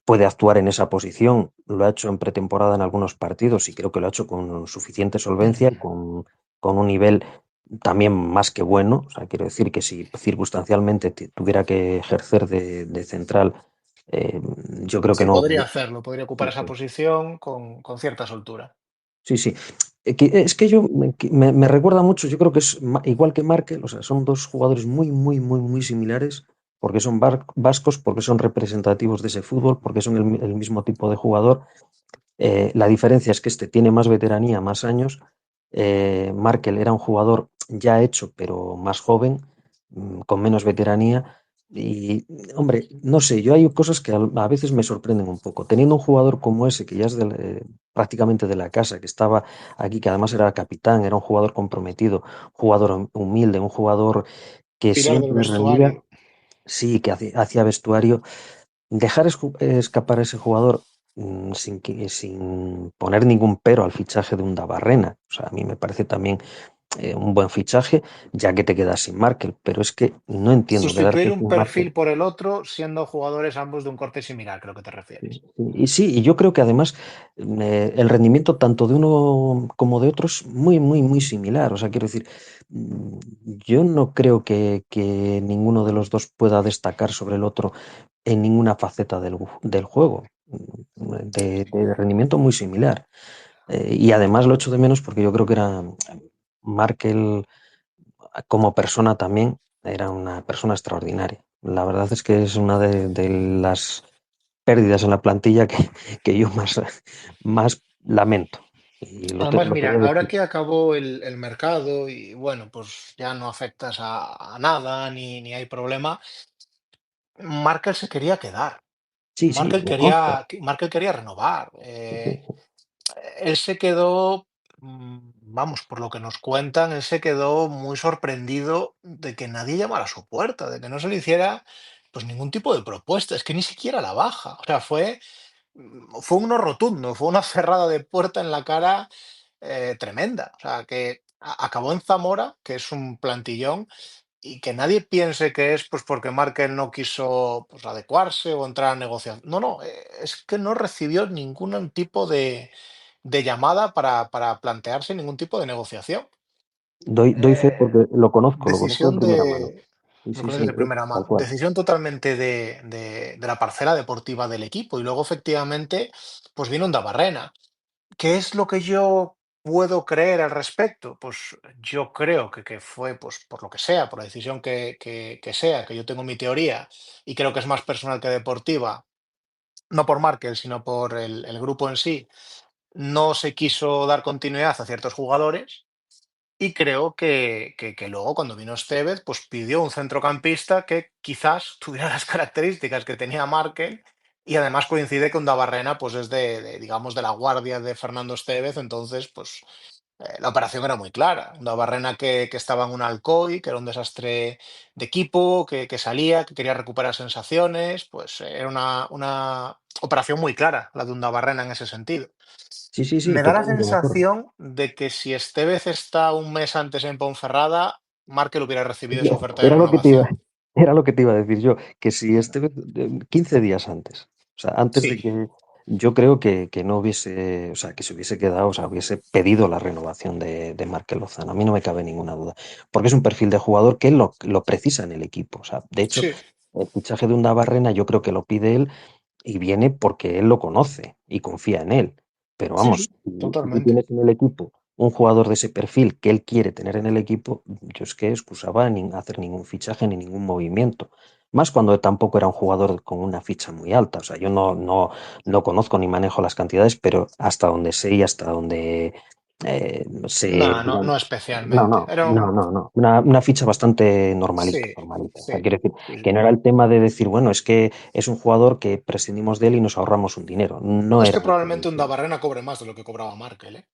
puede actuar en esa posición, lo ha hecho en pretemporada en algunos partidos y creo que lo ha hecho con suficiente solvencia, Mm. con un nivel también más que bueno, o sea, quiero decir que si circunstancialmente tuviera que ejercer de central, eh, yo creo que Sí, no. podría hacerlo, podría ocupar esa posición con cierta soltura. Sí, sí. Es que yo me recuerda mucho, yo creo que es igual que Markel, o sea, son dos jugadores muy, muy, muy, muy similares, porque son vascos, porque son representativos de ese fútbol, porque son el mismo tipo de jugador. La diferencia es que este tiene más veteranía, más años. Markel era un jugador ya hecho, pero más joven, con menos veteranía. Y, hombre, no sé, yo hay cosas que a veces me sorprenden un poco. Teniendo un jugador como ese, que ya es prácticamente de la casa, que estaba aquí, que además era capitán, era un jugador comprometido, un jugador humilde, un jugador que Pilar del siempre rendía, vestuario. sí, que hacía vestuario. Dejar escapar a ese jugador sin poner ningún pero al fichaje de un Dabarrena. O sea, a mí me parece también un buen fichaje, ya que te quedas sin Markel. Pero es que no entiendo Sustituir quedarte un sin Markel. perfil por el otro, siendo jugadores ambos de un corte similar, creo que te refieres. Y sí, y yo creo que además el rendimiento tanto de uno como de otro es muy, muy, muy similar. O sea, quiero decir, mm, yo no creo que ninguno de los dos pueda destacar sobre el otro en ninguna faceta del juego, de rendimiento muy similar. Y además lo echo de menos porque yo creo que era Markel como persona también, era una persona extraordinaria. La verdad es que es una de las pérdidas en la plantilla que yo más lamento. Y Además, lo mira, quería ahora decir. que acabó el mercado y bueno, pues ya no afectas a nada ni hay problema, Markel se quería quedar. Sí, sí, me consta. Markel quería renovar. Él se quedó, vamos, por lo que nos cuentan, él se quedó muy sorprendido de que nadie llamara a su puerta, de que no se le hiciera pues ningún tipo de propuesta, es que ni siquiera la baja. O sea, fue un no rotundo, fue una cerrada de puerta en la cara tremenda. O sea, que acabó en Zamora, que es un plantillón, y que nadie piense que es pues porque Markel no quiso pues, adecuarse o entrar a negociar. No, no, es que no recibió ningún tipo de llamada para plantearse ningún tipo de negociación. Doy fe Eh, porque lo conozco de decisión primera mano. Sí, Lo sí, conoces sí, de primera tal mano. cual. Decisión totalmente de la parcela deportiva del equipo. Y luego, efectivamente, pues vino un Dabarrena. ¿Qué es lo que yo puedo creer al respecto? Pues yo creo que fue, pues, por lo que sea, por la decisión que sea, que yo tengo mi teoría y creo que es más personal que deportiva, no por Markel, sino por el grupo en sí, no se quiso dar continuidad a ciertos jugadores y creo que luego cuando vino Estevez, pues pidió un centrocampista que quizás tuviera las características que tenía Markel y además coincide que Barrena pues es digamos, de la guardia de Fernando Estevez, entonces pues la operación era muy clara. Barrena que estaba en un Alcoy, que era un desastre de equipo, que salía, que quería recuperar sensaciones, pues era una operación muy clara la de Barrena en ese sentido. Sí, sí, sí, Me da la totalmente de acuerdo. sensación de que si Estevez está un mes antes en Ponferrada, Markel hubiera recibido esa oferta de Era lo que te iba, renovación. era lo que te iba a decir yo, que si 15 días antes, o sea, antes de Sí, que yo creo que no hubiese, o sea, que se hubiese quedado, o sea, hubiese pedido la renovación de Markel Lozano. A mí no me cabe ninguna duda, porque es un perfil de jugador que él lo precisa en el equipo. O sea, de hecho, sí, el fichaje de Barrena yo creo que lo pide él y viene porque él lo conoce y confía en él. Pero sí, vamos, sí, si tú totalmente. tienes en el equipo un jugador de ese perfil que él quiere tener en el equipo, yo es que excusaba ni hacer ningún fichaje ni ningún movimiento. Más cuando tampoco era un jugador con una ficha muy alta. O sea, yo no conozco ni manejo las cantidades, pero hasta donde sé y hasta donde No, sé, no, digamos, no especialmente. Era no. Una ficha bastante normalita, sí, normalita. O sea, sí, quiero decir sí. que no era el tema de decir, bueno, es que es un jugador que prescindimos de él y nos ahorramos un dinero. No Es era que ese probablemente el tema. Barrena cobre más de lo que cobraba Markel, ¿eh?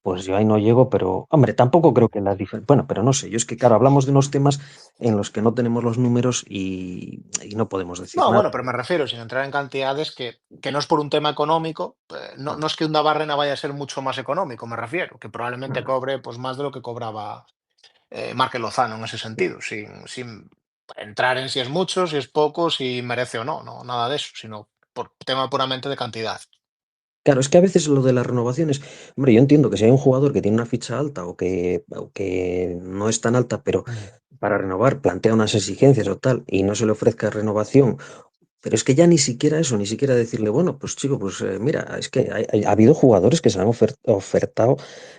Pues yo ahí no llego, pero, hombre, tampoco creo que la diferencia. Bueno, pero no sé, yo es que, claro, hablamos de unos temas en los que no tenemos los números y no podemos decir No, nada. bueno, pero me refiero, sin entrar en cantidades, que no es por un tema económico, no, no es que Barrena vaya a ser mucho más económico, me refiero, que probablemente cobre pues más de lo que cobraba Marque Lozano en ese sentido, sin entrar en si es mucho, si es poco, si merece o no, no, nada de eso, sino por tema puramente de cantidad. Claro, es que a veces lo de las renovaciones, hombre, yo entiendo que si hay un jugador que tiene una ficha alta o que no es tan alta, pero para renovar plantea unas exigencias o tal y no se le ofrezca renovación. Pero es que ya ni siquiera eso, ni siquiera decirle, bueno, pues chico, pues mira, es que ha habido jugadores que se han ofertado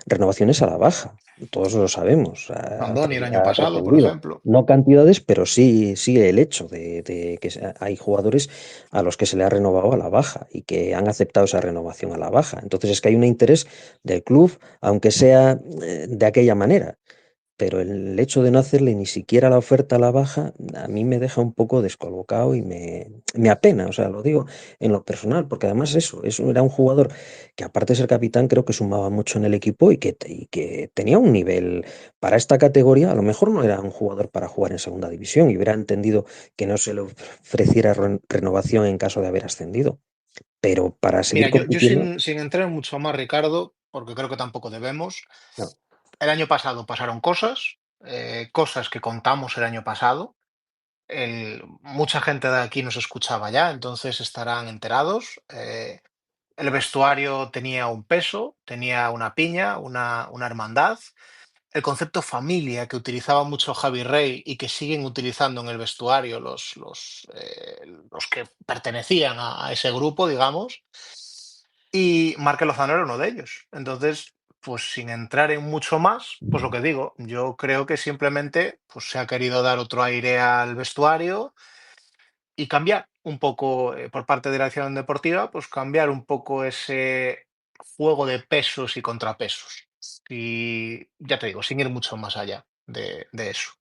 renovaciones a la baja, todos lo sabemos, Andoni el año ha pasado, por trascendido. ejemplo. No cantidades, pero sí el hecho de que hay jugadores a los que se le ha renovado a la baja y que han aceptado esa renovación a la baja. Entonces es que hay un interés del club, aunque sea de aquella manera, pero el hecho de no hacerle ni siquiera la oferta a la baja, a mí me deja un poco descolocado y me apena, o sea, lo digo en lo personal, porque además eso era un jugador que aparte de ser capitán, creo que sumaba mucho en el equipo y que tenía un nivel para esta categoría, a lo mejor no era un jugador para jugar en segunda división y hubiera entendido que no se le ofreciera renovación en caso de haber ascendido, pero para seguir Mira, yo compitiendo, sin entrar en mucho más, Ricardo, porque creo que tampoco debemos, no. el año pasado pasaron cosas, cosas que contamos el año pasado. Mucha gente de aquí nos escuchaba ya, entonces estarán enterados. El vestuario tenía un peso, tenía una piña, una hermandad. El concepto familia que utilizaba mucho Javi Rey y que siguen utilizando en el vestuario los que pertenecían a ese grupo, digamos, y Marque Lozano era uno de ellos. Entonces, pues sin entrar en mucho más, pues lo que digo, yo creo que simplemente pues, se ha querido dar otro aire al vestuario y cambiar un poco por parte de la acción deportiva, pues cambiar un poco ese juego de pesos y contrapesos. Y ya te digo, sin ir mucho más allá de eso.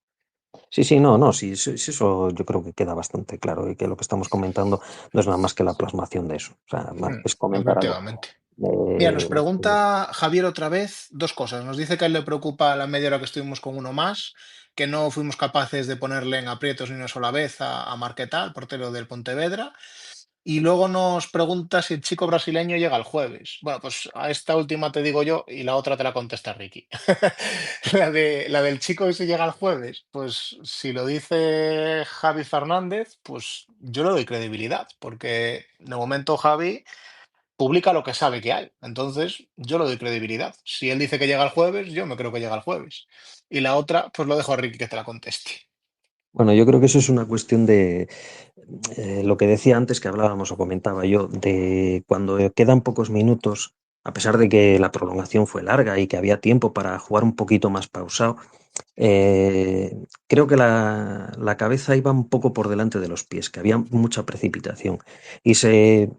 Sí, sí, no, sí, sí, sí, eso yo creo que queda bastante claro y que lo que estamos comentando no es nada más que la plasmación de eso. O sea, es comentar algo. Efectivamente. Mira, nos Eh, pregunta Javier otra vez dos cosas. Nos dice que a él le preocupa la media hora que estuvimos con uno más, que no fuimos capaces de ponerle en aprietos ni una sola vez a Marqueta, el portero del Pontevedra. Y luego nos pregunta si el chico brasileño llega el jueves. Bueno, pues a esta última te digo yo y la otra te la contesta Ricky. La del chico que si llega el jueves, pues si lo dice Javi Fernández, pues yo le doy credibilidad, porque de momento Javi publica lo que sabe que hay. Entonces, yo le doy credibilidad. Si él dice que llega el jueves, yo me creo que llega el jueves. Y la otra, pues lo dejo a Ricky que te la conteste. Bueno, yo creo que eso es una cuestión de lo que decía antes que hablábamos o comentaba yo, de cuando quedan pocos minutos, a pesar de que la prolongación fue larga y que había tiempo para jugar un poquito más pausado, creo que la cabeza iba un poco por delante de los pies, que había mucha precipitación y se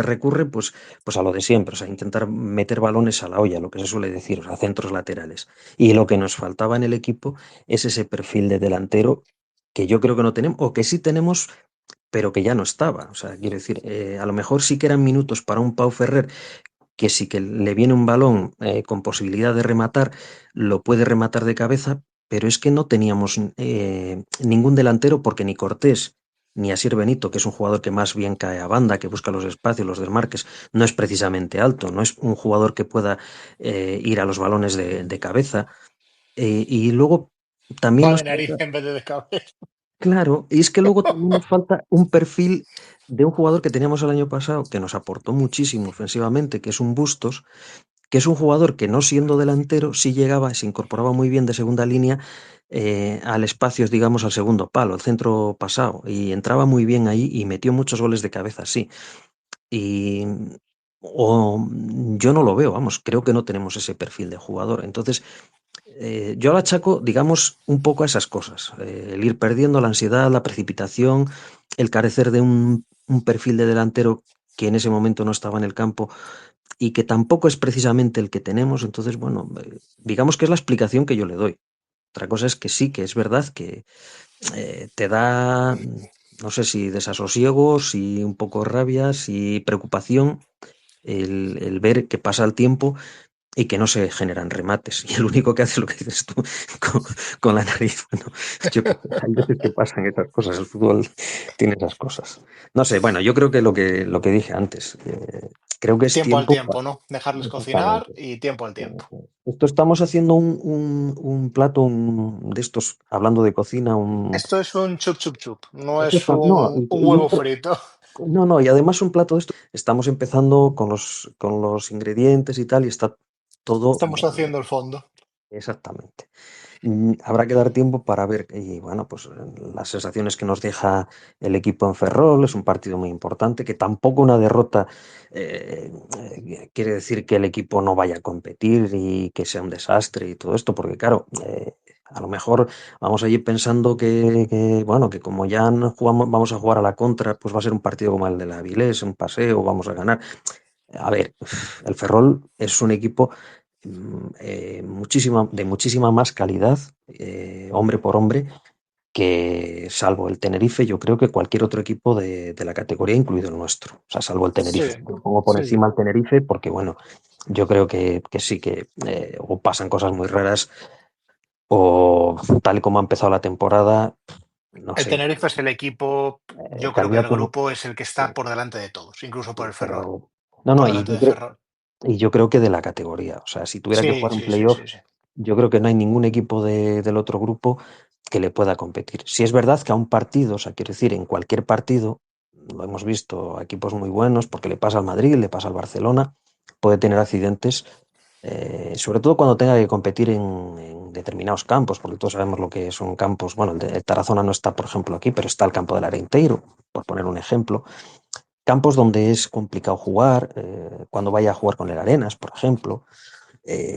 recurre pues a lo de siempre, o sea, intentar meter balones a la olla, lo que se suele decir, o sea, centros laterales. Y lo que nos faltaba en el equipo es ese perfil de delantero que yo creo que no tenemos, o que sí tenemos, pero que ya no estaba. O sea, quiero decir, a lo mejor sí que eran minutos para un Pau Ferrer que si que le viene un balón con posibilidad de rematar, lo puede rematar de cabeza, pero es que no teníamos ningún delantero porque ni Cortés ni Asier Benito, que es un jugador que más bien cae a banda, que busca los espacios, los desmarques, no es precisamente alto, no es un jugador que pueda ir a los balones de cabeza. Y luego también Va nos de nariz falta, en vez de cabeza. claro, y es que luego también nos falta un perfil de un jugador que teníamos el año pasado, que nos aportó muchísimo ofensivamente, que es un Bustos, que es un jugador que no siendo delantero, sí llegaba, se incorporaba muy bien de segunda línea al espacio, digamos, al segundo palo, al centro pasado, y entraba muy bien ahí y metió muchos goles de cabeza, sí. Y yo no lo veo, vamos, creo que no tenemos ese perfil de jugador. Entonces, yo lo achaco, digamos, un poco a esas cosas. El ir perdiendo la ansiedad, la precipitación, el carecer de un perfil de delantero que en ese momento no estaba en el campo y que tampoco es precisamente el que tenemos. Entonces, bueno, digamos que es la explicación que yo le doy. Otra cosa es que sí, que es verdad que te da, no sé si desasosiego, si un poco rabia, si preocupación el ver que pasa el tiempo y que no se generan remates. Y el único que hace lo que dices tú con, con la nariz. Bueno, yo qué sé, hay veces que pasan esas cosas. El fútbol tiene esas cosas. No sé, bueno, yo creo que lo que dije antes, creo que es Tiempo al tiempo tiempo, ¿no? Dejarles cocinar exactamente. y tiempo al tiempo. Esto estamos haciendo un plato de estos, hablando de cocina, Esto es un chup chup chup, no esto es está- no, un huevo frito. no, no, y además un plato de esto, estamos empezando con los ingredientes y tal, y está todo Estamos haciendo el fondo. exactamente. Habrá que dar tiempo para ver, y bueno, pues las sensaciones que nos deja el equipo en Ferrol, es un partido muy importante, que tampoco una derrota quiere decir que el equipo no vaya a competir y que sea un desastre y todo esto, porque claro, a lo mejor vamos allí pensando bueno, que como ya no jugamos, vamos a jugar a la contra, pues va a ser un partido como el de la Avilés, un paseo, vamos a ganar. A ver, el Ferrol es un equipo de muchísima más calidad, hombre por hombre, que salvo el Tenerife, yo creo que cualquier otro equipo de la categoría, incluido el nuestro. O sea, salvo el Sí, Tenerife. Lo pongo por sí. encima al Tenerife porque, bueno, yo creo que sí que o pasan cosas muy raras o tal y como ha empezado la temporada, no El sé, Tenerife es el equipo, yo creo que del candidato. grupo es el que está por delante de todos, incluso por Sí, el Ferrol. pero no, no, Por delante de Ferrol. y yo creo que de la categoría. O sea, si tuviera que Sí, jugar un sí, sí, playoff, sí, sí. yo creo que no hay ningún equipo del otro grupo que le pueda competir. Si es verdad que a un partido, o sea, quiero decir, en cualquier partido, lo hemos visto, a equipos muy buenos, porque le pasa al Madrid, le pasa al Barcelona, puede tener accidentes, sobre todo cuando tenga que competir en determinados campos, porque todos sabemos lo que son campos. Bueno, el Tarazona no está, por ejemplo, aquí, pero está el campo del Arenteiro, por poner un ejemplo. Campos donde es complicado jugar, cuando vaya a jugar con el Arenas, por ejemplo.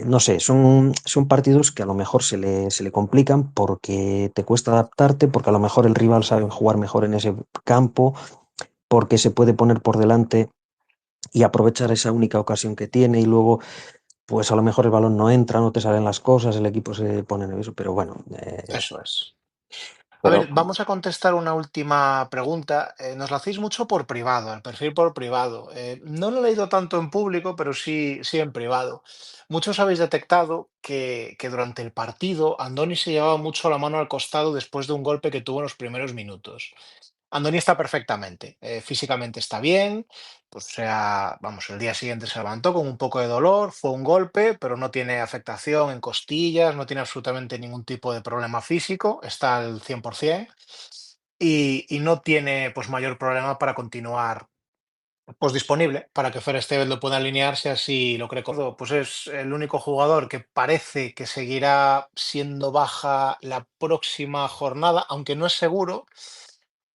No sé, son partidos que a lo mejor se le complican porque te cuesta adaptarte, porque a lo mejor el rival sabe jugar mejor en ese campo, porque se puede poner por delante y aprovechar esa única ocasión que tiene y luego, pues a lo mejor el balón no entra, no te salen las cosas, el equipo se pone nervioso, pero bueno, Eso es. A ver, pero vamos a contestar una última pregunta. Nos la hacéis mucho por privado, al perfil por privado. No lo he leído tanto en público, pero sí, sí en privado. Muchos habéis detectado que durante el partido Andoni se llevaba mucho la mano al costado después de un golpe que tuvo en los primeros minutos. Andoni está perfectamente, físicamente está bien, pues, o sea, vamos, el día siguiente se levantó con un poco de dolor, fue un golpe, pero no tiene afectación en costillas, no tiene absolutamente ningún tipo de problema físico, está al 100% y no tiene pues mayor problema para continuar Pues disponible para que Fer Estévez lo pueda alinear si así lo cree cómodo. Pues es el único jugador que parece que seguirá siendo baja la próxima jornada, aunque no es seguro.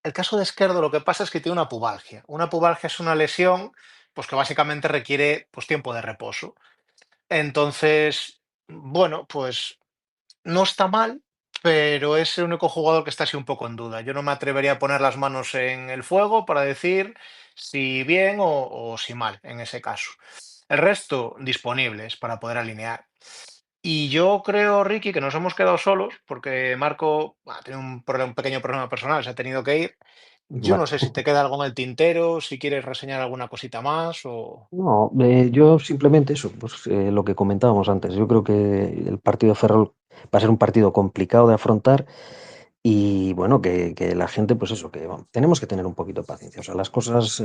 El caso de Esquerdo lo que pasa es que tiene una pubalgia. Una pubalgia es una lesión pues que básicamente requiere pues tiempo de reposo. Entonces, bueno, pues no está mal, pero es el único jugador que está así un poco en duda. Yo no me atrevería a poner las manos en el fuego para decir si bien o si mal en ese caso. El resto disponibles para poder alinear. Y yo creo, Ricky, que nos hemos quedado solos porque Marco tiene un pequeño problema personal, se ha tenido que ir. Yo no Vale. sé si te queda algo en el tintero, si quieres reseñar alguna cosita más o... No, yo simplemente eso, pues lo que comentábamos antes. Yo creo que el partido de Ferrol va a ser un partido complicado de afrontar y bueno, que la gente, pues eso, que bueno, tenemos que tener un poquito de paciencia. O sea, las cosas,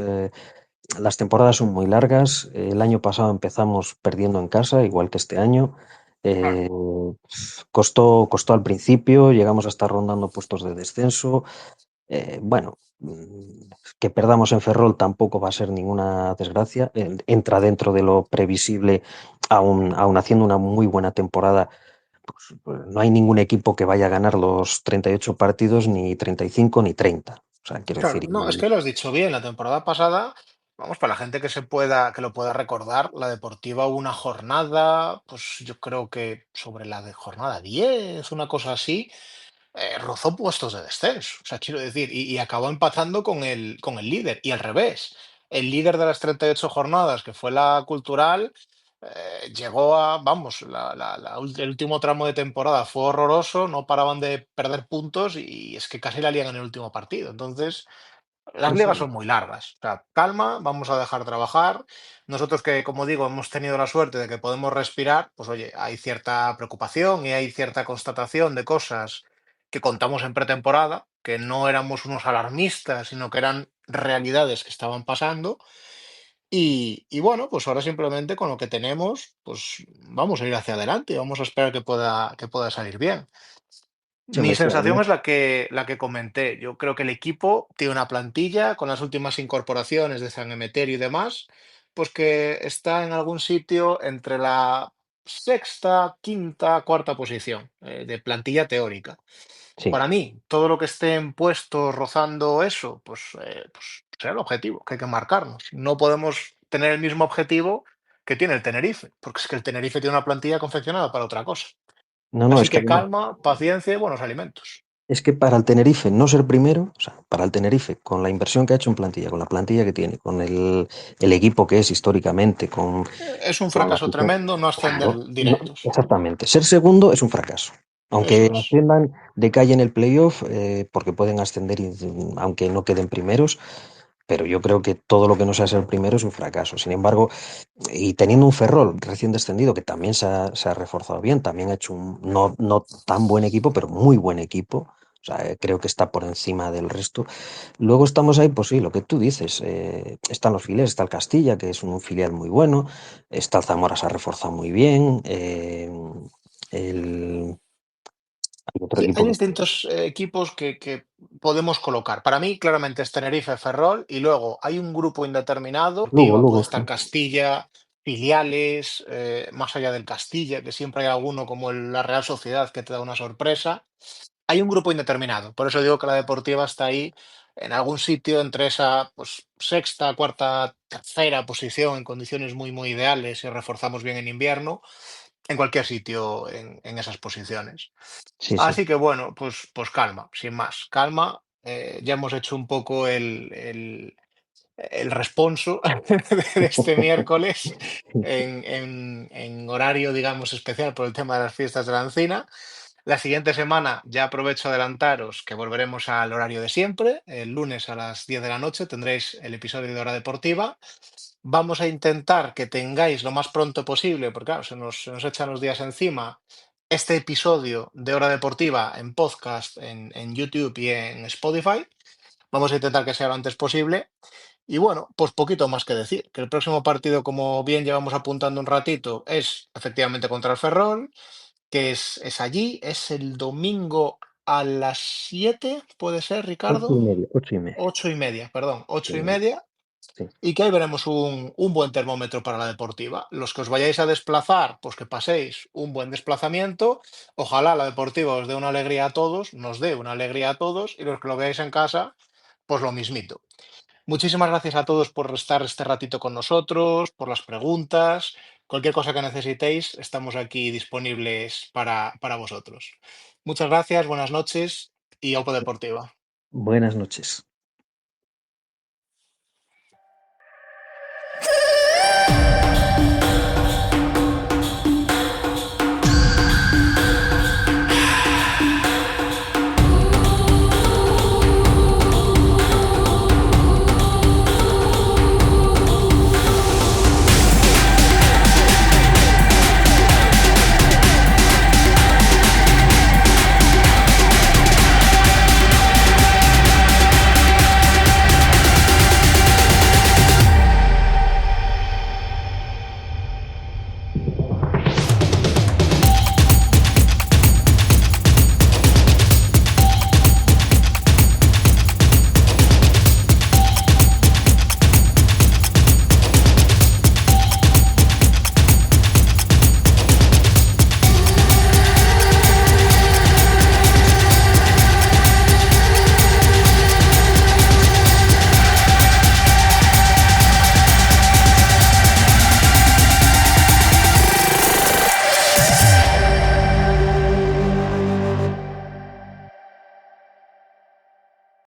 las temporadas son muy largas. El año pasado empezamos perdiendo en casa, igual que este año. Claro, Eh, costó al principio, llegamos a estar rondando puestos de descenso. Bueno, que perdamos en Ferrol tampoco va a ser ninguna desgracia. Entra dentro de lo previsible, aun haciendo una muy buena temporada. Pues no hay ningún equipo que vaya a ganar los 38 partidos, ni 35 ni 30. O sea, quiero claro, decir, no, es que lo has dicho bien, la temporada pasada, vamos, para la gente que se pueda, que lo pueda recordar, la Deportiva hubo una jornada, pues yo creo que sobre la de jornada 10 una cosa así, rozó puestos de descenso. O sea, quiero decir, y acabó empatando con el líder. Y al revés, el líder de las 38 jornadas, que fue la Cultural, llegó a, vamos, el último tramo de temporada fue horroroso, no paraban de perder puntos y es que casi la lían en el último partido. Entonces, las sí, ligas sí. son muy largas. O sea, calma, vamos a dejar trabajar. Nosotros que, como digo, hemos tenido la suerte de que podemos respirar, pues oye, hay cierta preocupación y hay cierta constatación de cosas que contamos en pretemporada, que no éramos unos alarmistas, sino que eran realidades que estaban pasando. Y bueno, pues ahora simplemente con lo que tenemos, pues vamos a ir hacia adelante y vamos a esperar que pueda salir bien. Sí, Mi hombre, claro, sensación es la que comenté. Yo creo que el equipo tiene una plantilla con las últimas incorporaciones de San Emeterio y demás, pues que está en algún sitio entre la sexta, quinta, cuarta posición de plantilla teórica. sí. Para mí, todo lo que esté en puestos rozando eso, pues será el objetivo que hay que marcarnos. No podemos tener el mismo objetivo que tiene el Tenerife, porque es que el Tenerife tiene una plantilla confeccionada para otra cosa. No, no, Así es que que además, calma, paciencia y buenos alimentos. es que para el Tenerife no ser primero, o sea, para el Tenerife, con la inversión que ha hecho en plantilla, con la plantilla que tiene, con el equipo que es históricamente, Es un con la fracaso afición, tremendo no ascender claro, directos. exactamente. Ser segundo es un fracaso. Eso Aunque es. asciendan de calle en el playoff, porque pueden ascender aunque no queden primeros, pero yo creo que todo lo que no sea ser primero es un fracaso. Sin embargo, y teniendo un Ferrol recién descendido, que también se ha reforzado bien, también ha hecho un no tan buen equipo, pero muy buen equipo. O sea, creo que está por encima del resto. Luego estamos ahí, pues sí, lo que tú dices. Están los filiales, está el Castilla, que es un filial muy bueno. Está el Zamora, se ha reforzado muy bien. Hay otro Hay equipo que... distintos equipos que podemos colocar. Para mí, claramente es Tenerife, Ferrol, y luego hay un grupo indeterminado. Luego, Puede luego, sí. estar Castilla, filiales, más allá del Castilla, que siempre hay alguno como la Real Sociedad que te da una sorpresa. Hay un grupo indeterminado. Por eso digo que la Deportiva está ahí en algún sitio entre esa pues, sexta, cuarta, tercera posición en condiciones muy, muy ideales si reforzamos bien en invierno, en cualquier sitio en esas posiciones. Sí, sí. Así que bueno, pues calma, sin más, calma. Ya hemos hecho un poco el responso de este miércoles en horario, digamos, especial por el tema de las fiestas de la Encina. La siguiente semana ya aprovecho a adelantaros que volveremos al horario de siempre. El lunes a las 10 de la noche tendréis el episodio de Hora Deportiva. Vamos a intentar que tengáis lo más pronto posible, porque claro, se nos echan los días encima, este episodio de Hora Deportiva en podcast, en YouTube y en Spotify. Vamos a intentar que sea lo antes posible. Y bueno, pues poquito más que decir, que el próximo partido, como bien llevamos apuntando un ratito, es efectivamente contra el Ferrol, que es allí, es el domingo a las 7, puede ser, Ocho y Ricardo. media, 8:30. 8:30, perdón, Ocho y ocho y media. media. sí. y que ahí veremos un buen termómetro para la deportiva. Los que os vayáis a desplazar, pues que paséis un buen desplazamiento. Ojalá la deportiva os dé una alegría a todos, nos dé una alegría a todos, y los que lo veáis en casa, pues lo mismito. Muchísimas gracias a todos por estar este ratito con nosotros, por las preguntas. Cualquier cosa que necesitéis, estamos aquí disponibles para vosotros. Muchas gracias, buenas noches y Opo Deportiva. Buenas noches.